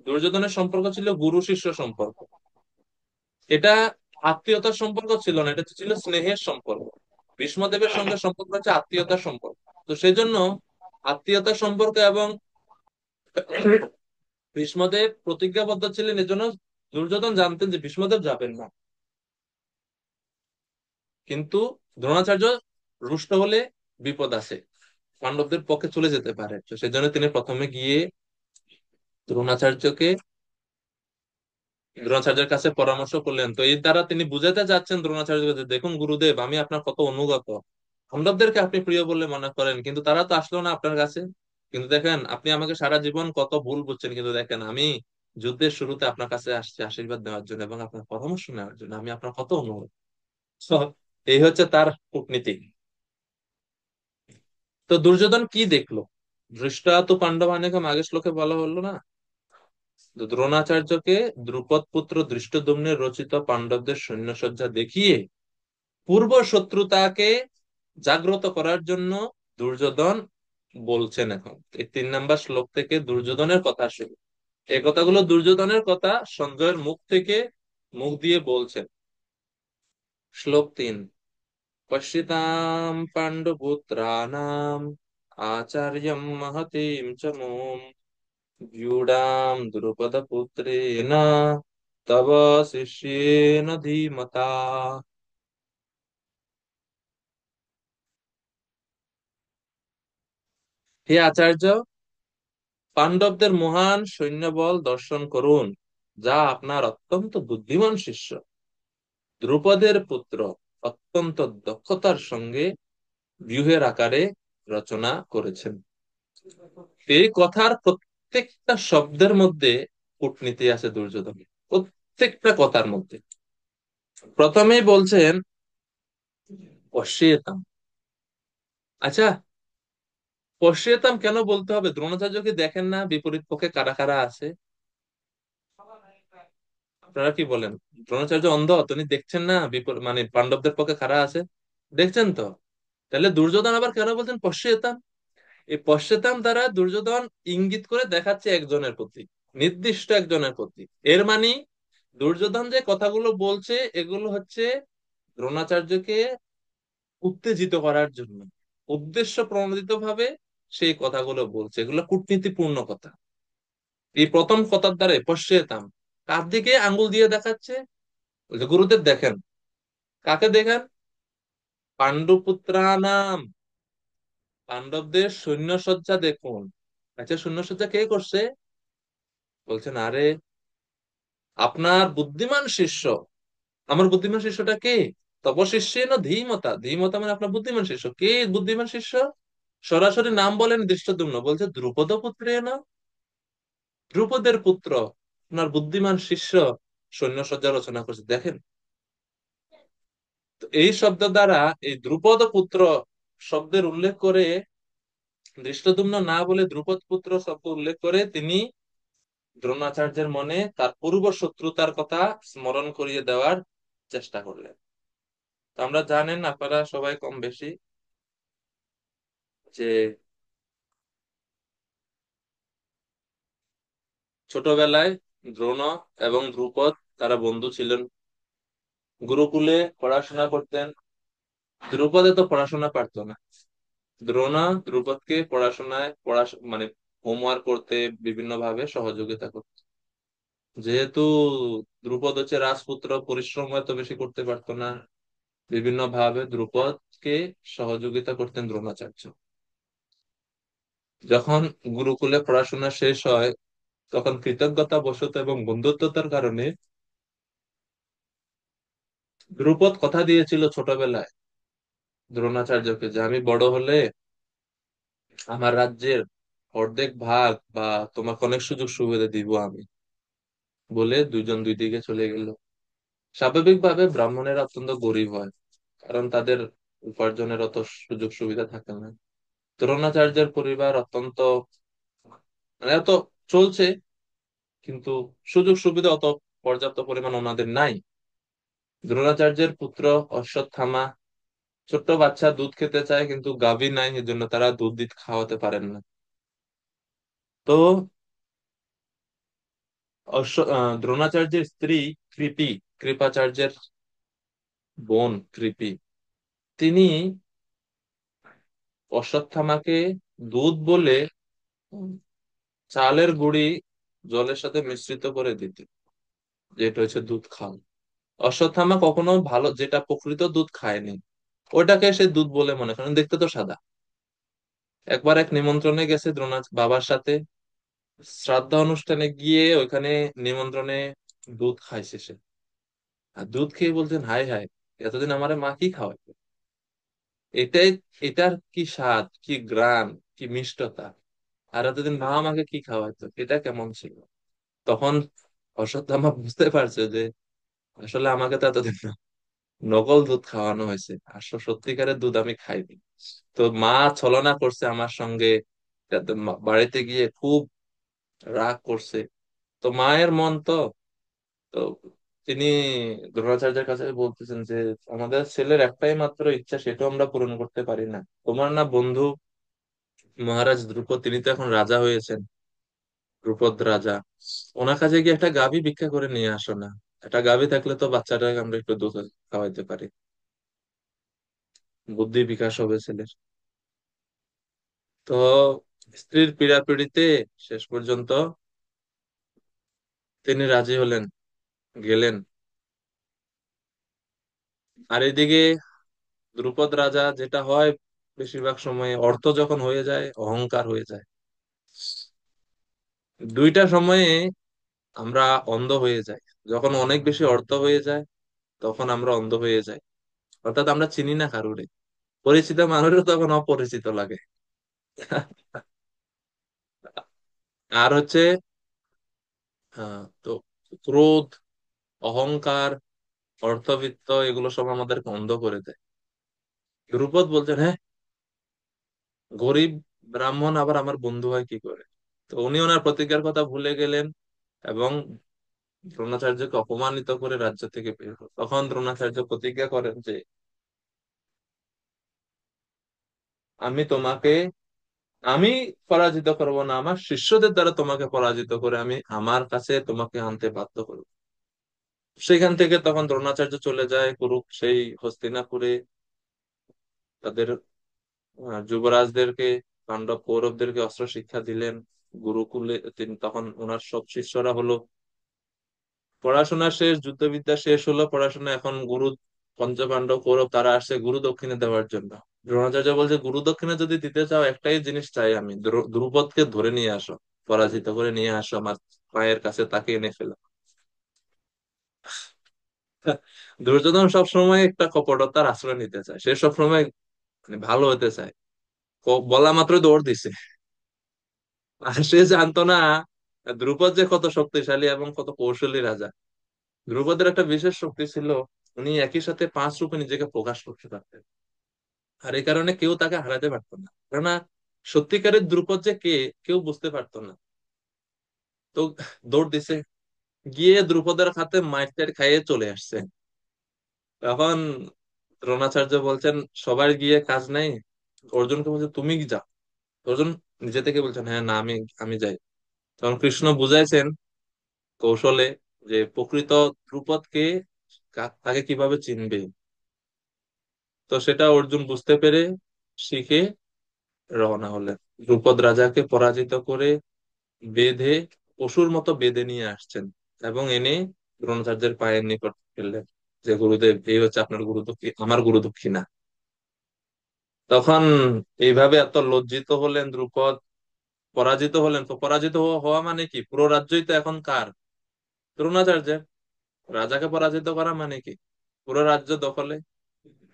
দুর্যোধনের সম্পর্ক ছিল গুরু শিষ্য সম্পর্ক। এটা আত্মীয়তার সম্পর্ক ছিল না, এটা ছিল স্নেহের সম্পর্ক। ভীষ্মদেবের সঙ্গে সম্পর্ক হচ্ছে আত্মীয়তার সম্পর্ক। তো সেজন্য আত্মীয়তার সম্পর্ক, এবং ভীষ্মদেব প্রতিজ্ঞাবদ্ধ ছিলেন, এজন্য দুর্যোধন জানতেন যে ভীষ্মদেব যাবেন না। কিন্তু দ্রোণাচার্য রুষ্ট হলে বিপদ আছে, পাণ্ডবদের পক্ষে চলে যেতে পারে। তো সেজন্য তিনি প্রথমে গিয়ে দ্রোণাচার্যকে দ্রোণাচার্যের কাছে পরামর্শ করলেন। তো এই দ্বারা তিনি বুঝাতে চাচ্ছেন দ্রোণাচার্যকে যে, দেখুন গুরুদেব, আমি আপনার কত অনুগত। পাণ্ডবদেরকে আপনি প্রিয় বলে মনে করেন, কিন্তু তারা তো আসলো না আপনার কাছে। কিন্তু দেখেন, আপনি আমাকে সারা জীবন কত ভুল বুঝছেন, কিন্তু দেখেন আমি যুদ্ধের শুরুতে আপনার কাছে আসছি আশীর্বাদ নেওয়ার জন্য এবং আপনার পরামর্শ নেওয়ার জন্য। আমি আপনার কত অনুগত। So, এই হচ্ছে তার কূটনীতি। তো দুর্যোধন কি দেখলো? দৃষ্টা তো পাণ্ডবানেকম আগের শ্লোকে বলা হলো না? তো দ্রোণাচার্যকে দ্রুপদ পুত্র ধৃষ্টদ্যুম্নের রচিত পাণ্ডবদের সৈন্যসজ্জা দেখিয়ে পূর্ব শত্রুতাকে জাগ্রত করার জন্য দুর্যোধন বলছেন। এখন এই 3 নম্বর শ্লোক থেকে দুর্যোধনের কথা শুরু। এই কথাগুলো দুর্যোধনের কথা সঞ্জয়ের মুখ থেকে, মুখ দিয়ে বলছেন। শ্লোক 3। পশ্যতাম পাণ্ডুপুত্রাণাম আচার্যম মহতীম চ মোম व्यूढां द्रुपदपुत्रेण तव शिष्येन धीमता। হে আচার্য, পাণ্ডবদের মহান সৈন্যবল দর্শন করুন, যা আপনার অত্যন্ত বুদ্ধিমান শিষ্য দ্রুপদের পুত্র অত্যন্ত দক্ষতার সঙ্গে ব্যূহের আকারে রচনা করেছেন। এই কথার প্রত্যেকটা শব্দের মধ্যে কূটনীতি আছে দুর্যোধনের, প্রত্যেকটা কথার মধ্যে। প্রথমেই বলছেন পশ্যেতাম। আচ্ছা, পশ্যেতাম কেন বলতে হবে? দ্রোণাচার্যকে দেখেন না বিপরীত পক্ষে কারা কারা আছে? আপনারা কি বলেন? দ্রোণাচার্য অন্ধ? তিনি দেখছেন না মানে পাণ্ডবদের পক্ষে কারা আছে? দেখছেন তো। তাহলে দুর্যোধন আবার কেন বলছেন পশ্যেতাম? এই পশ্যেতাম দ্বারা দুর্যোধন ইঙ্গিত করে দেখাচ্ছে একজনের প্রতি, নির্দিষ্ট একজনের প্রতি। এর মানে দুর্যোধন যে কথাগুলো বলছে এগুলো হচ্ছে দ্রোণাচার্যকে উত্তেজিত করার জন্য, উদ্দেশ্য প্রণোদিত ভাবে সেই কথাগুলো বলছে। এগুলো কূটনীতিপূর্ণ কথা। এই প্রথম কথার দ্বারা পশ্যেতাম কার দিকে আঙ্গুল দিয়ে দেখাচ্ছে? বলছে, গুরুদেব দেখেন। কাকে দেখেন? পাণ্ডুপুত্রানাম, পাণ্ডবদের সৈন্যসজ্জা দেখুন। আচ্ছা, সৈন্যসজ্জা কে করছে? বলছেন, আরে আপনার বুদ্ধিমান শিষ্য। আমার বুদ্ধিমান শিষ্যটা কে? তপ শিষ্যে না ধীমতা। ধীমতা মানে আপনার বুদ্ধিমান শিষ্য। কে বুদ্ধিমান শিষ্য? সরাসরি নাম বলেন দৃষ্টদ্যুম্ন, বলছে দ্রুপদ পুত্রে না, দ্রুপদের পুত্র আপনার বুদ্ধিমান শিষ্য সৈন্যসজ্জা রচনা করছে। দেখেন তো, এই শব্দ দ্বারা এই দ্রুপদ পুত্র শব্দের উল্লেখ করে, ধৃষ্টদ্যুম্ন না বলে দ্রুপদ পুত্র শব্দ উল্লেখ করে তিনি দ্রোণাচার্যের মনে তার পূর্ব শত্রুতার কথা স্মরণ করিয়ে দেওয়ার চেষ্টা করলেন। তো আমরা জানেন, আপনারা সবাই কম বেশি, যে ছোটবেলায় দ্রোণ এবং দ্রুপদ তারা বন্ধু ছিলেন। গুরুকুলে পড়াশোনা করতেন। দ্রুপদে তো পড়াশোনা পারতো না। দ্রোণ দ্রুপদকে পড়াশোনায় মানে হোমওয়ার্ক করতে বিভিন্ন ভাবে সহযোগিতা করত। যেহেতু দ্রুপদ হচ্ছে রাজপুত্র, পরিশ্রম এত বেশি করতে পারতো না, বিভিন্ন ভাবে দ্রুপদকে সহযোগিতা করতেন দ্রোণাচার্য। যখন গুরুকুলে পড়াশোনা শেষ হয়, তখন কৃতজ্ঞতা বশত এবং বন্ধুত্বতার কারণে দ্রুপদ কথা দিয়েছিল ছোটবেলায় দ্রোণাচার্যকে, যে আমি বড় হলে আমার রাজ্যের অর্ধেক ভাগ বা তোমাকে অনেক সুযোগ সুবিধা দিব আমি। বলে দুইজন দুই দিকে চলে গেল। স্বাভাবিকভাবে ব্রাহ্মণেরা অত্যন্ত গরিব হয়, কারণ তাদের উপার্জনের অত সুযোগ সুবিধা থাকে না। দ্রোণাচার্যের পরিবার অত্যন্ত, মানে এত চলছে, কিন্তু সুযোগ সুবিধা অত পর্যাপ্ত পরিমাণ ওনাদের নাই। দ্রোণাচার্যের পুত্র অশ্বত্থামা, ছোট্ট বাচ্চা, দুধ খেতে চায় কিন্তু গাভী নাই, এজন্য তারা দুধ দিতে খাওয়াতে পারেন না। তো দ্রোণাচার্যের স্ত্রী কৃপি, কৃপাচার্যের বোন কৃপি, তিনি অশ্বত্থামাকে দুধ বলে চালের গুঁড়ি জলের সাথে মিশ্রিত করে দিতে, যেটা হচ্ছে দুধ খাও। অশ্বত্থামা কখনো ভালো যেটা প্রকৃত দুধ খায়নি, ওটাকে সে দুধ বলে মনে করেন, দেখতে তো সাদা। একবার এক নিমন্ত্রণে গেছে বাবার সাথে, শ্রাদ্ধ অনুষ্ঠানে গিয়ে ওইখানে নিমন্ত্রণে দুধ খাইছে সে। আর দুধ খেয়ে বলছেন, হায় হায়, এতদিন আমারে মা কি খাওয়াইতো, এটাই, এটার কি স্বাদ, কি গ্রান, কি মিষ্টতা। আর এতদিন মা আমাকে কি খাওয়াইতো, এটা কেমন ছিল। তখন অশ্বত্থামা বুঝতে পারছে যে আসলে আমাকে তো এতদিন নকল দুধ খাওয়ানো হয়েছে, আসলে সত্যিকারের দুধ আমি খাইনি। তো মা ছলনা করছে আমার সঙ্গে। যাতে বাড়িতে গিয়ে খুব রাগ করছে। তো মায়ের মন তো তো তিনি দ্রোণাচার্যের কাছে বলতেছেন যে আমাদের ছেলের একটাই মাত্র ইচ্ছা, সেটাও আমরা পূরণ করতে পারি না। তোমার না বন্ধু মহারাজ ধ্রুপদ, তিনি তো এখন রাজা হয়েছেন, ধ্রুপদ রাজা, ওনার কাছে গিয়ে একটা গাভী ভিক্ষা করে নিয়ে আসো না। একটা গাভী থাকলে তো বাচ্চাটাকে আমরা একটু দুধ খাওয়াইতে পারি, বুদ্ধি বিকাশ হবে ছেলের। তো স্ত্রীর পীড়াপিড়িতে শেষ পর্যন্ত তিনি রাজি হলেন, গেলেন। আর এদিকে ধ্রুপদ রাজা যেটা হয় বেশিরভাগ সময়ে, অর্থ যখন হয়ে যায় অহংকার হয়ে যায়। দুইটা সময়ে আমরা অন্ধ হয়ে যাই। যখন অনেক বেশি অর্থ হয়ে যায় তখন আমরা অন্ধ হয়ে যাই, অর্থাৎ আমরা চিনি না কারুরে, পরিচিত মানুষও তখন অপরিচিত লাগে। আর হচ্ছে তো ক্রোধ, অহংকার, অর্থবিত্ত, এগুলো সব আমাদেরকে অন্ধ করে দেয়। ধ্রুপদ বলছেন, হ্যাঁ, গরিব ব্রাহ্মণ আবার আমার বন্ধু হয় কি করে? তো উনি ওনার প্রতিজ্ঞার কথা ভুলে গেলেন এবং দ্রোণাচার্যকে অপমানিত করে রাজ্য থেকে বের হল। তখন দ্রোণাচার্য প্রতিজ্ঞা করেন যে আমি তোমাকে, আমি পরাজিত করব না, আমার শিষ্যদের দ্বারা তোমাকে পরাজিত করে আমি আমার কাছে তোমাকে আনতে বাধ্য করব। সেখান থেকে তখন দ্রোণাচার্য চলে যায় সেই হস্তিনাপুরে, তাদের যুবরাজদেরকে, পাণ্ডব কৌরবদেরকে অস্ত্র শিক্ষা দিলেন গুরুকুলে। তিনি তখন ওনার সব শিষ্যরা হলো, পড়াশোনা শেষ, যুদ্ধবিদ্যা শেষ হলো, পড়াশোনা এখন গুরু, পঞ্চপাণ্ডব কৌরব তারা আসছে গুরু দক্ষিণে দেওয়ার জন্য। দ্রোণাচার্য বলছে গুরু দক্ষিণে যদি দিতে চাও একটাই জিনিস চাই আমি, দ্রুপদকে ধরে নিয়ে আসো, পরাজিত করে নিয়ে আসো আমার পায়ের কাছে, তাকে এনে ফেলো। দুর্যোধন সবসময় একটা কপটতার আশ্রয় নিতে চায়, সে সবসময় মানে ভালো হতে চায়, বলা মাত্র দৌড় দিছে। আর সে জানতো না দ্রুপদ যে কত শক্তিশালী এবং কত কৌশলী রাজা। ধ্রুপদের একটা বিশেষ শক্তি ছিল, উনি একই সাথে 5 রূপে নিজেকে প্রকাশ করতে পারতেন। আর এই কারণে কেউ তাকে হারাতে পারতো না, কেননা সত্যিকারের দ্রুপদ যে কে কেউ বুঝতে পারতো না। তো দৌড় দিছে, গিয়ে দ্রুপদের হাতে মাইর টাইর খাইয়ে চলে আসছে। তখন দ্রোণাচার্য বলছেন সবার গিয়ে কাজ নাই, অর্জুনকে বলছে তুমি কি যাও। অর্জুন নিজে থেকে বলছেন হ্যাঁ, না, আমি আমি যাই। তখন কৃষ্ণ বুঝাইছেন কৌশলে যে প্রকৃত ধ্রুপদকে, তাকে কিভাবে চিনবে। তো সেটা অর্জুন বুঝতে পেরে শিখে রওনা হলেন, দ্রুপদ রাজাকে পরাজিত করে বেঁধে, পশুর মতো বেঁধে নিয়ে আসছেন এবং এনে দ্রোণাচার্যের পায়ের নিকট ফেললেন যে গুরুদেব, এই হচ্ছে আপনার গুরু দক্ষিণা, আমার গুরু দক্ষিণা। তখন এইভাবে এত লজ্জিত হলেন দ্রুপদ, পরাজিত হলেন। তো পরাজিত হওয়া মানে কি, পুরো রাজ্যই তো এখন কার, দ্রোণাচার্যের। রাজাকে পরাজিত করা মানে কি, পুরো রাজ্য দখলে।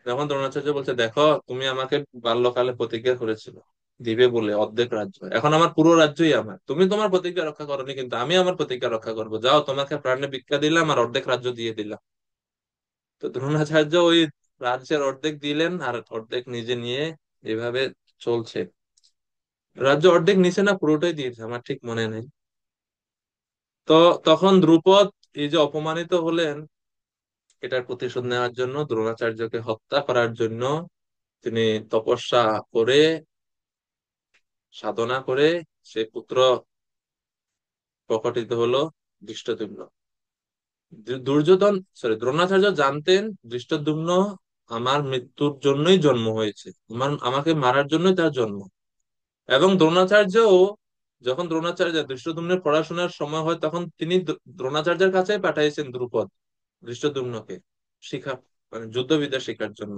যখন দ্রোণাচার্য বলছে দেখো, তুমি আমাকে বাল্যকালে প্রতিজ্ঞা করেছিল দিবে বলে অর্ধেক রাজ্য, এখন আমার পুরো রাজ্যই আমার, তুমি তোমার প্রতিজ্ঞা রক্ষা করোনি কিন্তু আমি আমার প্রতিজ্ঞা রক্ষা করবো, যাও তোমাকে প্রাণে ভিক্ষা দিলাম আর অর্ধেক রাজ্য দিয়ে দিলাম। তো দ্রোণাচার্য ওই রাজ্যের অর্ধেক দিলেন আর অর্ধেক নিজে নিয়ে এভাবে চলছে। রাজ্য অর্ধেক নিচে না পুরোটাই দিয়েছে, আমার ঠিক মনে নেই। তো তখন দ্রুপদ এই যে অপমানিত হলেন, এটার প্রতিশোধ নেওয়ার জন্য, দ্রোণাচার্যকে হত্যা করার জন্য তিনি তপস্যা করে, সাধনা করে সে পুত্র প্রকটিত হলো, ধৃষ্টদ্যুম্ন। দুর্যোধন, সরি, দ্রোণাচার্য জানতেন ধৃষ্টদ্যুম্ন আমার মৃত্যুর জন্যই জন্ম হয়েছে, আমাকে মারার জন্যই তার জন্ম। এবং দ্রোণাচার্যও, যখন দ্রোণাচার্য ধৃষ্টদ্যুম্নের পড়াশোনার সময় হয় তখন তিনি দ্রোণাচার্যের কাছে পাঠিয়েছেন দ্রুপদ ধৃষ্টদ্যুম্নকে শিখা, মানে যুদ্ধবিদ্যা শেখার জন্য।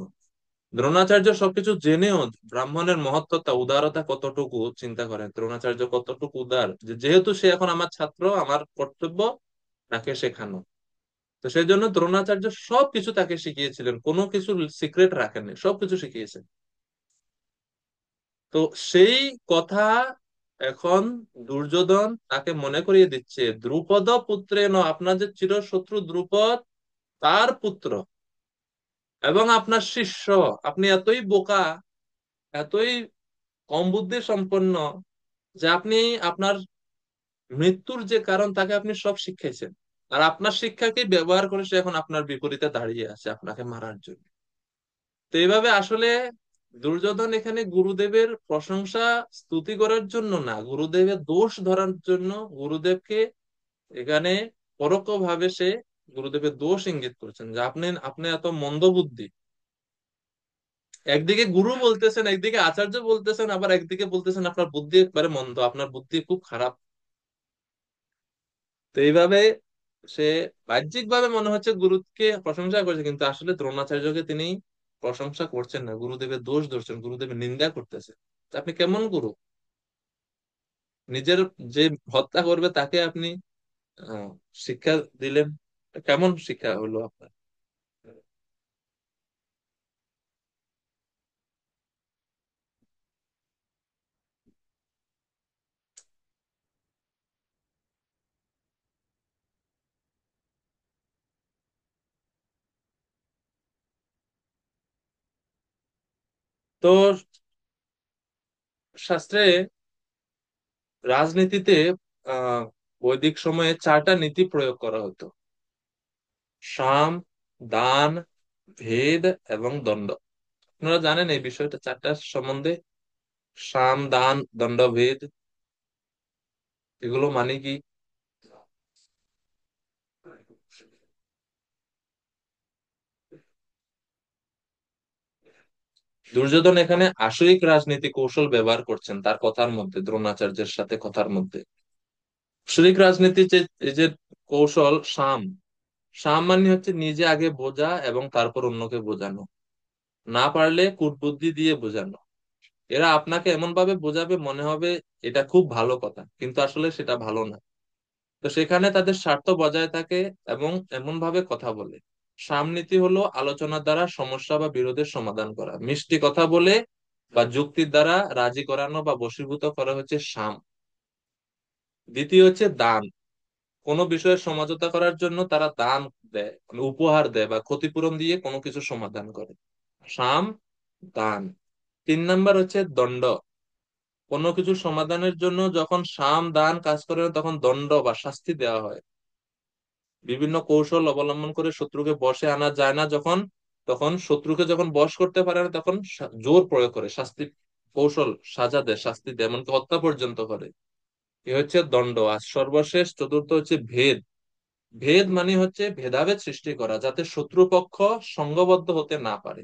দ্রোণাচার্য সবকিছু জেনেও ব্রাহ্মণের মহত্বতা, উদারতা কতটুকু চিন্তা করেন, দ্রোণাচার্য কতটুকু উদার, যে যেহেতু সে এখন আমার ছাত্র, আমার কর্তব্য তাকে শেখানো। তো সেই জন্য দ্রোণাচার্য সবকিছু তাকে শিখিয়েছিলেন, কোনো কিছু সিক্রেট রাখেননি, সবকিছু শিখিয়েছেন। তো সেই কথা এখন দুর্যোধন তাকে মনে করিয়ে দিচ্ছে, দ্রুপদ পুত্রেন, আপনার যে চিরশত্রু দ্রুপদ তার পুত্র এবং আপনার শিষ্য, আপনি এতই বোকা, এতই কম বুদ্ধি সম্পন্ন যে আপনি আপনার মৃত্যুর যে কারণ তাকে আপনি সব শিখাইছেন, আর আপনার শিক্ষাকে ব্যবহার করে সে এখন আপনার বিপরীতে দাঁড়িয়ে আছে আপনাকে মারার জন্য। তো এইভাবে আসলে দুর্যোধন এখানে গুরুদেবের প্রশংসা স্তুতি করার জন্য না, গুরুদেবের দোষ ধরার জন্য গুরুদেবকে এখানে পরোক্ষভাবে সে গুরুদেবের দোষ ইঙ্গিত করছেন যে আপনি আপনি এত মন্দবুদ্ধি। একদিকে গুরু বলতেছেন, একদিকে আচার্য বলতেছেন, আবার একদিকে বলতেছেন আপনার বুদ্ধি একবারে মন্দ, আপনার বুদ্ধি খুব খারাপ। তো এইভাবে সে বাহ্যিক ভাবে মনে হচ্ছে গুরুকে প্রশংসা করছে, কিন্তু আসলে দ্রোণাচার্যকে তিনি প্রশংসা করছেন না, গুরুদেবের দোষ ধরছেন, গুরুদেবের নিন্দা করতেছে। তা আপনি কেমন গুরু? নিজের যে হত্যা করবে তাকে আপনি আহ, শিক্ষা দিলেন, কেমন শিক্ষা হলো আপনার? তো শাস্ত্রে, রাজনীতিতে আহ বৈদিক সময়ে 4টা নীতি প্রয়োগ করা হতো: সাম, দান, ভেদ এবং দণ্ড। আপনারা জানেন এই বিষয়টা 4টা সম্বন্ধে? সাম, দান, দণ্ড, ভেদ, এগুলো মানে কি? দুর্যোধন এখানে আসরিক রাজনীতি কৌশল ব্যবহার করছেন তার কথার মধ্যে, দ্রোণাচার্যের সাথে কথার মধ্যে। আসরিক রাজনীতি যে এই যে কৌশল, সাম, সাম মানে হচ্ছে নিজে আগে বোঝা এবং তারপর অন্যকে বোঝানো, না পারলে কূটবুদ্ধি দিয়ে বোঝানো। এরা আপনাকে এমন ভাবে বোঝাবে মনে হবে এটা খুব ভালো কথা, কিন্তু আসলে সেটা ভালো না। তো সেখানে তাদের স্বার্থ বজায় থাকে এবং এমন ভাবে কথা বলে। সামনীতি হলো আলোচনার দ্বারা সমস্যা বা বিরোধের সমাধান করা, মিষ্টি কথা বলে বা যুক্তির দ্বারা রাজি করানো বা বশীভূত করা হচ্ছে সাম। দ্বিতীয় হচ্ছে দান, কোনো বিষয়ের সমঝোতা করার জন্য তারা দান দেয়, মানে উপহার দেয় বা ক্ষতিপূরণ দিয়ে কোনো কিছু সমাধান করে। সাম, দান। 3 নাম্বার হচ্ছে দণ্ড, কোনো কিছু সমাধানের জন্য যখন সাম দান কাজ করে না, তখন দণ্ড বা শাস্তি দেওয়া হয়। বিভিন্ন কৌশল অবলম্বন করে শত্রুকে বশে আনা যায় না যখন, তখন শত্রুকে যখন বশ করতে পারে না তখন জোর প্রয়োগ করে শাস্তি, কৌশল, সাজা দেয়, শাস্তি দেয়, এমনকি হত্যা পর্যন্ত করে। এ হচ্ছে দণ্ড। আর সর্বশেষ চতুর্থ হচ্ছে ভেদ। ভেদ মানে হচ্ছে ভেদাভেদ সৃষ্টি করা, যাতে শত্রুপক্ষ সংঘবদ্ধ হতে না পারে।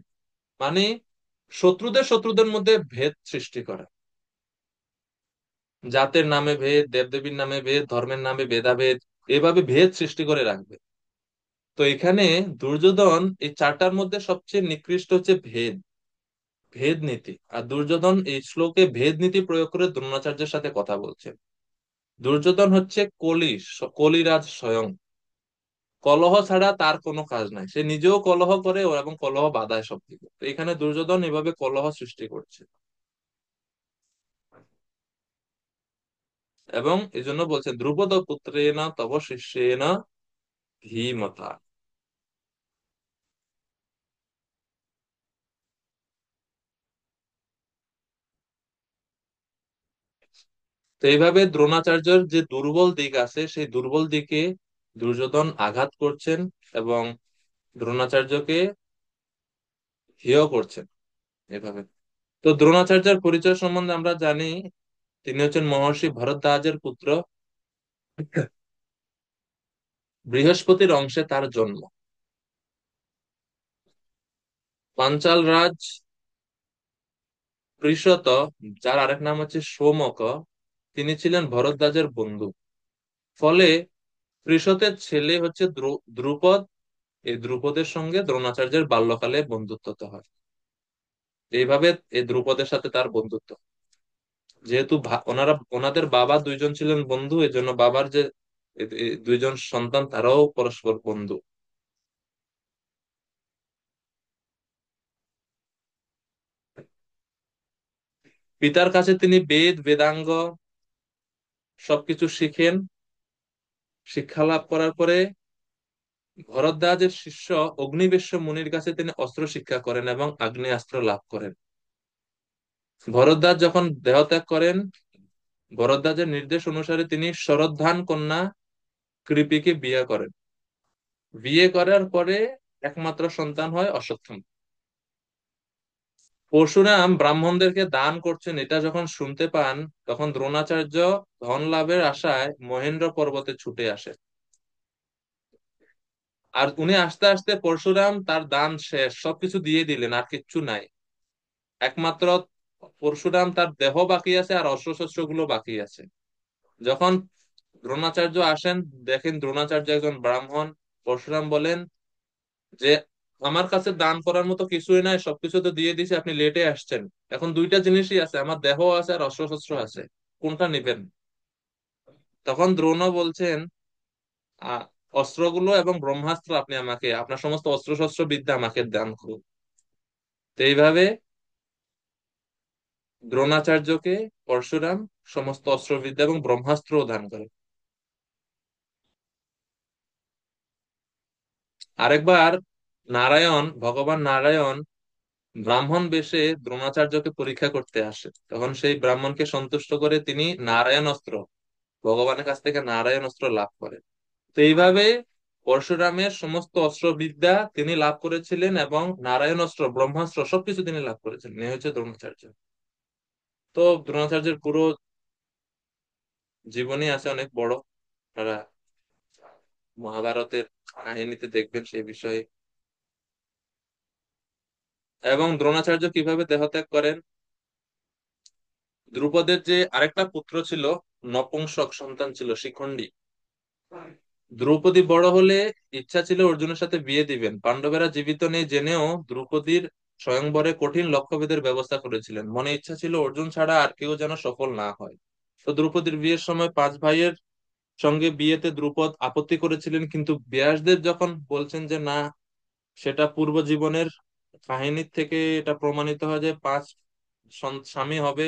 মানে শত্রুদের শত্রুদের মধ্যে ভেদ সৃষ্টি করা, জাতের নামে ভেদ, দেবদেবীর নামে ভেদ, ধর্মের নামে ভেদাভেদ, এভাবে ভেদ সৃষ্টি করে রাখবে। তো এখানে দুর্যোধন এই 4টার মধ্যে সবচেয়ে নিকৃষ্ট হচ্ছে ভেদ, ভেদ নীতি। আর দুর্যোধন এই শ্লোকে ভেদ নীতি প্রয়োগ করে দ্রোণাচার্যের সাথে কথা বলছেন। দুর্যোধন হচ্ছে কলিরাজ স্বয়ং। কলহ ছাড়া তার কোনো কাজ নাই, সে নিজেও কলহ করে এবং কলহ বাধায় সবদিকে। তো এখানে দুর্যোধন এভাবে কলহ সৃষ্টি করছে, এবং এই জন্য বলছেন দ্রুপদ পুত্রেণ তব শিষ্যেন ধীমতা। তো এইভাবে দ্রোণাচার্যের যে দুর্বল দিক আছে সেই দুর্বল দিকে দুর্যোধন আঘাত করছেন এবং দ্রোণাচার্যকে হেয় করছেন এভাবে। তো দ্রোণাচার্যের পরিচয় সম্বন্ধে আমরা জানি, তিনি হচ্ছেন মহর্ষি ভরদ্বাজের পুত্র। বৃহস্পতির অংশে তার জন্ম। পাঞ্চাল রাজ পৃষত, যার আরেক নাম হচ্ছে সোমক, তিনি ছিলেন ভরদ্বাজের বন্ধু। ফলে পৃষতের ছেলে হচ্ছে দ্রুপদ, এই দ্রুপদের সঙ্গে দ্রোণাচার্যের বাল্যকালে বন্ধুত্ব হয়। এইভাবে এই দ্রুপদের সাথে তার বন্ধুত্ব, যেহেতু ওনাদের বাবা দুইজন ছিলেন বন্ধু, এই জন্য বাবার যে এই দুইজন সন্তান তারাও পরস্পর বন্ধু। পিতার কাছে তিনি বেদ বেদাঙ্গ সবকিছু শিখেন। শিক্ষা লাভ করার পরে ভরদ্বাজের শিষ্য অগ্নিবেশ্য মুনির কাছে তিনি অস্ত্র শিক্ষা করেন এবং আগ্নেয়াস্ত্র লাভ করেন। ভরদ্বাজ যখন দেহত্যাগ করেন ভরদ্বাজের নির্দেশ অনুসারে তিনি শরদ্ধান কন্যা কৃপিকে বিয়ে করেন। বিয়ে করার পরে একমাত্র সন্তান হয় অশ্বত্থামা। পরশুরাম ব্রাহ্মণদেরকে দান করছেন এটা যখন শুনতে পান, তখন দ্রোণাচার্য ধন লাভের আশায় মহেন্দ্র পর্বতে ছুটে আসে। আর উনি আস্তে আস্তে পরশুরাম তার দান শেষ, সবকিছু দিয়ে দিলেন, আর কিচ্ছু নাই। একমাত্র পরশুরাম তার দেহ বাকি আছে আর অস্ত্রশস্ত্র গুলো বাকি আছে। যখন দ্রোণাচার্য আসেন, দেখেন দ্রোণাচার্য একজন ব্রাহ্মণ। পরশুরাম বলেন যে আমার কাছে দান করার মতো কিছুই নাই, সবকিছু তো দিয়ে দিছি, আপনি লেটে আসছেন, এখন দুইটা জিনিসই আছে, আমার দেহ আছে আর অস্ত্রশস্ত্র আছে, কোনটা নিবেন? তখন দ্রোণ বলছেন আহ অস্ত্রগুলো এবং ব্রহ্মাস্ত্র আপনি আমাকে, আপনার সমস্ত অস্ত্রশস্ত্র বিদ্যা আমাকে দান করুন। তো এইভাবে দ্রোণাচার্যকে পরশুরাম সমস্ত অস্ত্রবিদ্যা এবং ব্রহ্মাস্ত্র দান করে। আরেকবার ভগবান নারায়ণ ব্রাহ্মণ বেশে দ্রোণাচার্যকে পরীক্ষা করতে আসে, তখন সেই ব্রাহ্মণকে সন্তুষ্ট করে তিনি নারায়ণ অস্ত্র, ভগবানের কাছ থেকে নারায়ণ অস্ত্র লাভ করেন। তো এইভাবে পরশুরামের সমস্ত অস্ত্রবিদ্যা তিনি লাভ করেছিলেন এবং নারায়ণ অস্ত্র ব্রহ্মাস্ত্র সবকিছু তিনি লাভ করেছিলেন। এই হচ্ছে দ্রোণাচার্য। তো দ্রোণাচার্যের পুরো জীবনী আছে অনেক বড়, তারা মহাভারতের কাহিনীতে দেখবেন সেই বিষয়ে। এবং দ্রোণাচার্য কিভাবে দেহত্যাগ করেন, দ্রুপদের যে আরেকটা পুত্র ছিল, নপুংসক সন্তান ছিল শিখণ্ডী, দ্রৌপদী বড় হলে ইচ্ছা ছিল অর্জুনের সাথে বিয়ে দিবেন। পাণ্ডবেরা জীবিত নেই জেনেও দ্রৌপদীর স্বয়ংবরে কঠিন লক্ষ্যভেদের ব্যবস্থা করেছিলেন, মনে ইচ্ছা ছিল অর্জুন ছাড়া আর কেউ যেন সফল না হয়। তো দ্রৌপদীর বিয়ের সময় পাঁচ ভাইয়ের সঙ্গে বিয়েতে দ্রুপদ আপত্তি করেছিলেন, কিন্তু ব্যাসদেব যখন বলছেন যে না, সেটা পূর্ব জীবনের কাহিনীর থেকে এটা প্রমাণিত হয় যে পাঁচ স্বামী হবে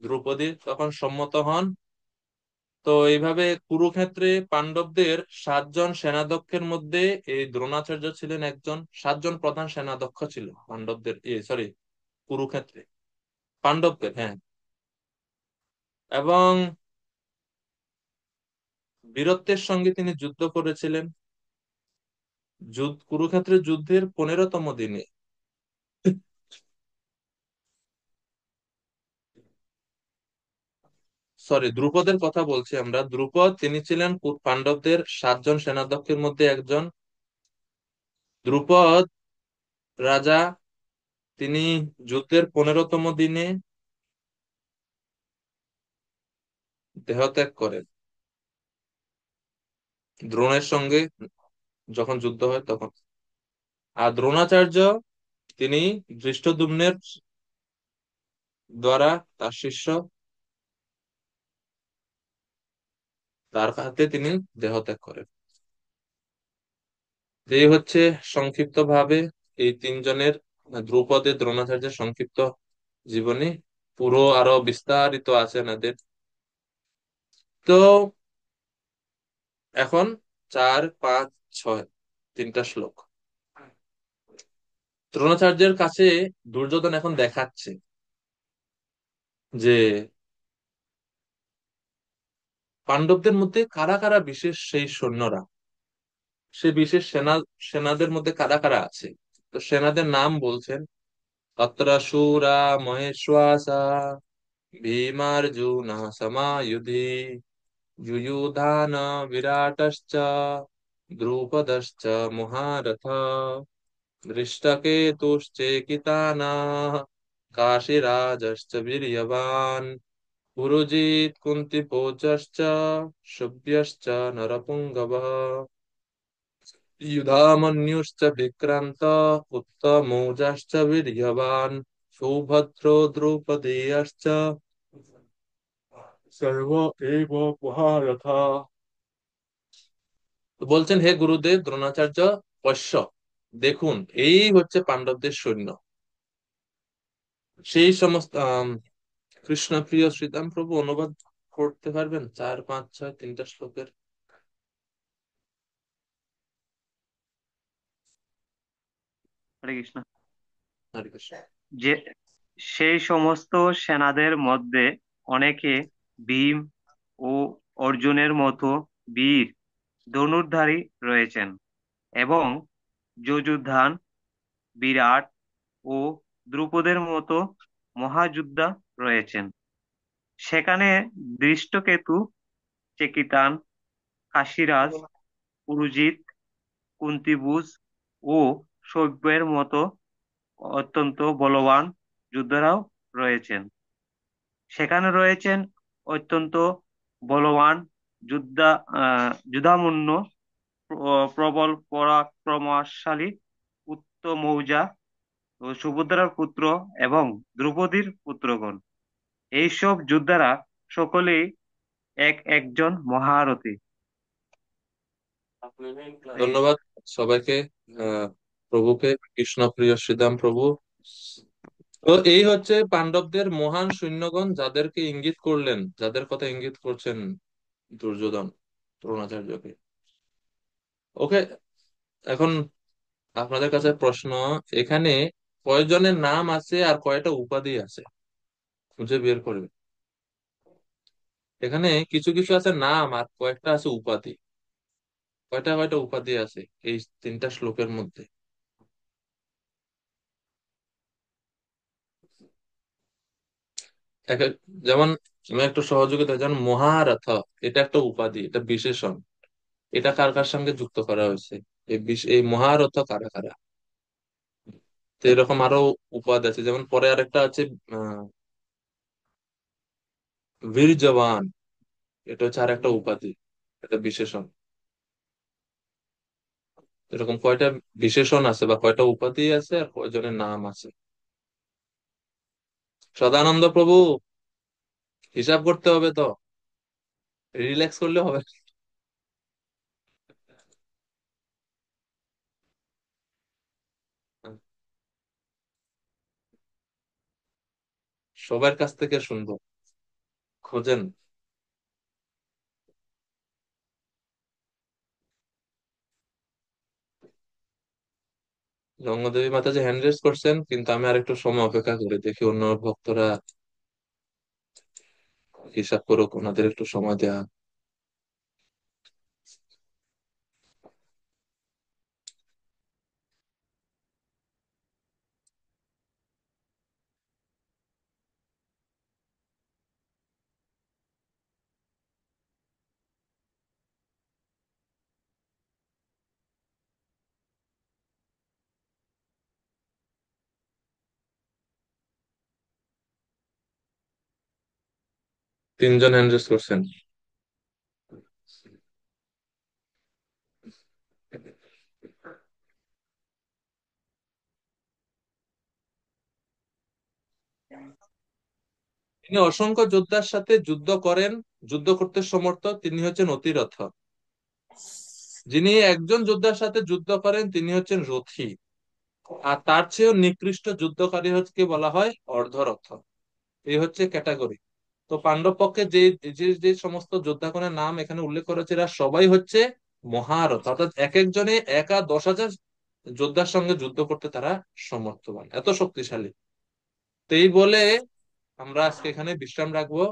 দ্রৌপদীর, তখন সম্মত হন। তো এইভাবে কুরুক্ষেত্রে পাণ্ডবদের 7 জন সেনাধ্যক্ষের মধ্যে এই দ্রোণাচার্য ছিলেন একজন। 7 জন প্রধান সেনাধ্যক্ষ ছিল পাণ্ডবদের, সরি, কুরুক্ষেত্রে পাণ্ডবদের, হ্যাঁ। এবং বীরত্বের সঙ্গে তিনি যুদ্ধ করেছিলেন। কুরুক্ষেত্রের যুদ্ধের 15তম দিনে, সরি দ্রুপদের কথা বলছি আমরা, দ্রুপদ তিনি ছিলেন পাণ্ডবদের 7 জন সেনাধ্যক্ষের মধ্যে একজন। দ্রুপদ রাজা, তিনি যুদ্ধের 15তম দিনে দেহত্যাগ করেন দ্রোণের সঙ্গে যখন যুদ্ধ হয় তখন। আর দ্রোণাচার্য তিনি ধৃষ্টদ্যুম্নের দ্বারা, তার শিষ্য, তার হাতে তিনি দেহত্যাগ করেন। এই হচ্ছে সংক্ষিপ্ত ভাবে এই তিনজনের, দ্রৌপদী দ্রোণাচার্যের সংক্ষিপ্ত জীবনী। পুরো আরো বিস্তারিত আছে এনাদের। তো এখন 4, 5, 6 তিনটা শ্লোক। দ্রোণাচার্যের কাছে দুর্যোধন এখন দেখাচ্ছে যে পাণ্ডবদের মধ্যে কারা কারা বিশেষ সেই সৈন্যরা, সে বিশেষ সেনাদের মধ্যে কারা কারা আছে। তো সেনাদের নাম বলছেন, তত্র শূরা মহেশ্বাসা ভীমার্জুন সমায়ুধি যুযুধান বিরাটশ্চ দ্রুপদশ্চ মহারথ দৃষ্টকেতুশ্চেকিতানः काशीराजश्च वीर्यवान् पुरुजित् कुन्तिभोजश्च शुभ्यश्च नरपुङ्गवः युधामन्युश्च विक्रान्त उत्तमौजाश्च वीर्यवान् सौभद्रो द्रौपदेयश्च सर्व एव महारथा। তো বলছেন, হে গুরুদেব দ্রোণাচার্য, পশ্য, দেখুন এই হচ্ছে পাণ্ডবদের সৈন্য। সেই সমস্ত কৃষ্ণ প্রিয় শ্রীদাম প্রভু অনুবাদ করতে পারবেন 4, 5, 6 তিনটা শ্লোকের? হরে কৃষ্ণ। হরে কৃষ্ণ। যে সেই সমস্ত সেনাদের মধ্যে অনেকে ভীম ও অর্জুনের মতো বীর ধনুর্ধারী রয়েছেন এবং যুযুধান, বিরাট ও দ্রুপদের মতো মহাযোদ্ধা রয়েছেন। সেখানে দৃষ্টকেতু, চেকিতান, কাশিরাজ, পুরুজিত, কুন্তিভোজ ও শৈব্যের মতো অত্যন্ত বলবান যোদ্ধারাও রয়েছেন। সেখানে রয়েছেন অত্যন্ত বলবান যোদ্ধা, যুধামন্য, প্রবল পরাক্রমশালী উত্তমৌজা ও সুভদ্রার পুত্র এবং দ্রৌপদীর পুত্রগণ। এইসব যোদ্ধারা সকলেই একজন মহারথী। ধন্যবাদ সবাইকে, প্রভুকে, কৃষ্ণ প্রিয় শ্রীদাম প্রভু। তো এই হচ্ছে পাণ্ডবদের মহান সৈন্যগণ, যাদেরকে ইঙ্গিত করলেন, যাদের কথা ইঙ্গিত করছেন দুর্যোধন দ্রোণাচার্যকে। ওকে, এখন আপনাদের কাছে প্রশ্ন, এখানে কয়জনের নাম আছে আর কয়টা উপাধি আছে খুঁজে বের করবে। এখানে কিছু কিছু আছে নাম আর কয়েকটা আছে উপাধি। কয়টা কয়টা উপাধি আছে এই তিনটা শ্লোকের মধ্যে? এক এক- যেমন আমি একটু সহযোগিতা, যেমন মহারথ, এটা একটা উপাধি, এটা বিশেষণ। এটা কার কার সঙ্গে যুক্ত করা হয়েছে? এই মহারথ কারা কারা? তো এরকম আরো উপাধি আছে, যেমন পরে আরেকটা আছে আহ বীর জওয়ান, এটা হচ্ছে আর একটা উপাধি, এটা বিশেষণ। এরকম কয়টা বিশেষণ আছে বা কয়টা উপাধি আছে আর কয়জনের নাম আছে? সদানন্দ প্রভু, হিসাব করতে হবে তো, রিল্যাক্স করলে হবে না। সবার কাছ থেকে শুনবো, খোঁজেন। গঙ্গাদেবী মাতাজি হ্যান্ড রেজ করছেন, কিন্তু আমি আর একটু সময় অপেক্ষা করে দেখি অন্য ভক্তরা হিসাব করুক, ওনাদের একটু সময় দেয়া। 3 জন হ্যান্ড রেজ করছেন। তিনি অসংখ্য যোদ্ধার সাথে যুদ্ধ করেন, যুদ্ধ করতে সমর্থ, তিনি হচ্ছেন অতিরথ। যিনি একজন যোদ্ধার সাথে যুদ্ধ করেন তিনি হচ্ছেন রথী। আর তার চেয়েও নিকৃষ্ট যুদ্ধকারী হচ্ছে বলা হয় অর্ধরথ। এই হচ্ছে ক্যাটাগরি। তো পাণ্ডব পক্ষে যে যে যে সমস্ত যোদ্ধাগণের নাম এখানে উল্লেখ করেছে, এরা সবাই হচ্ছে মহারথ, অর্থাৎ এক একজনে একা 10,000 যোদ্ধার সঙ্গে যুদ্ধ করতে তারা সমর্থবান, এত শক্তিশালী। তো এই বলে আমরা আজকে এখানে বিশ্রাম রাখবো।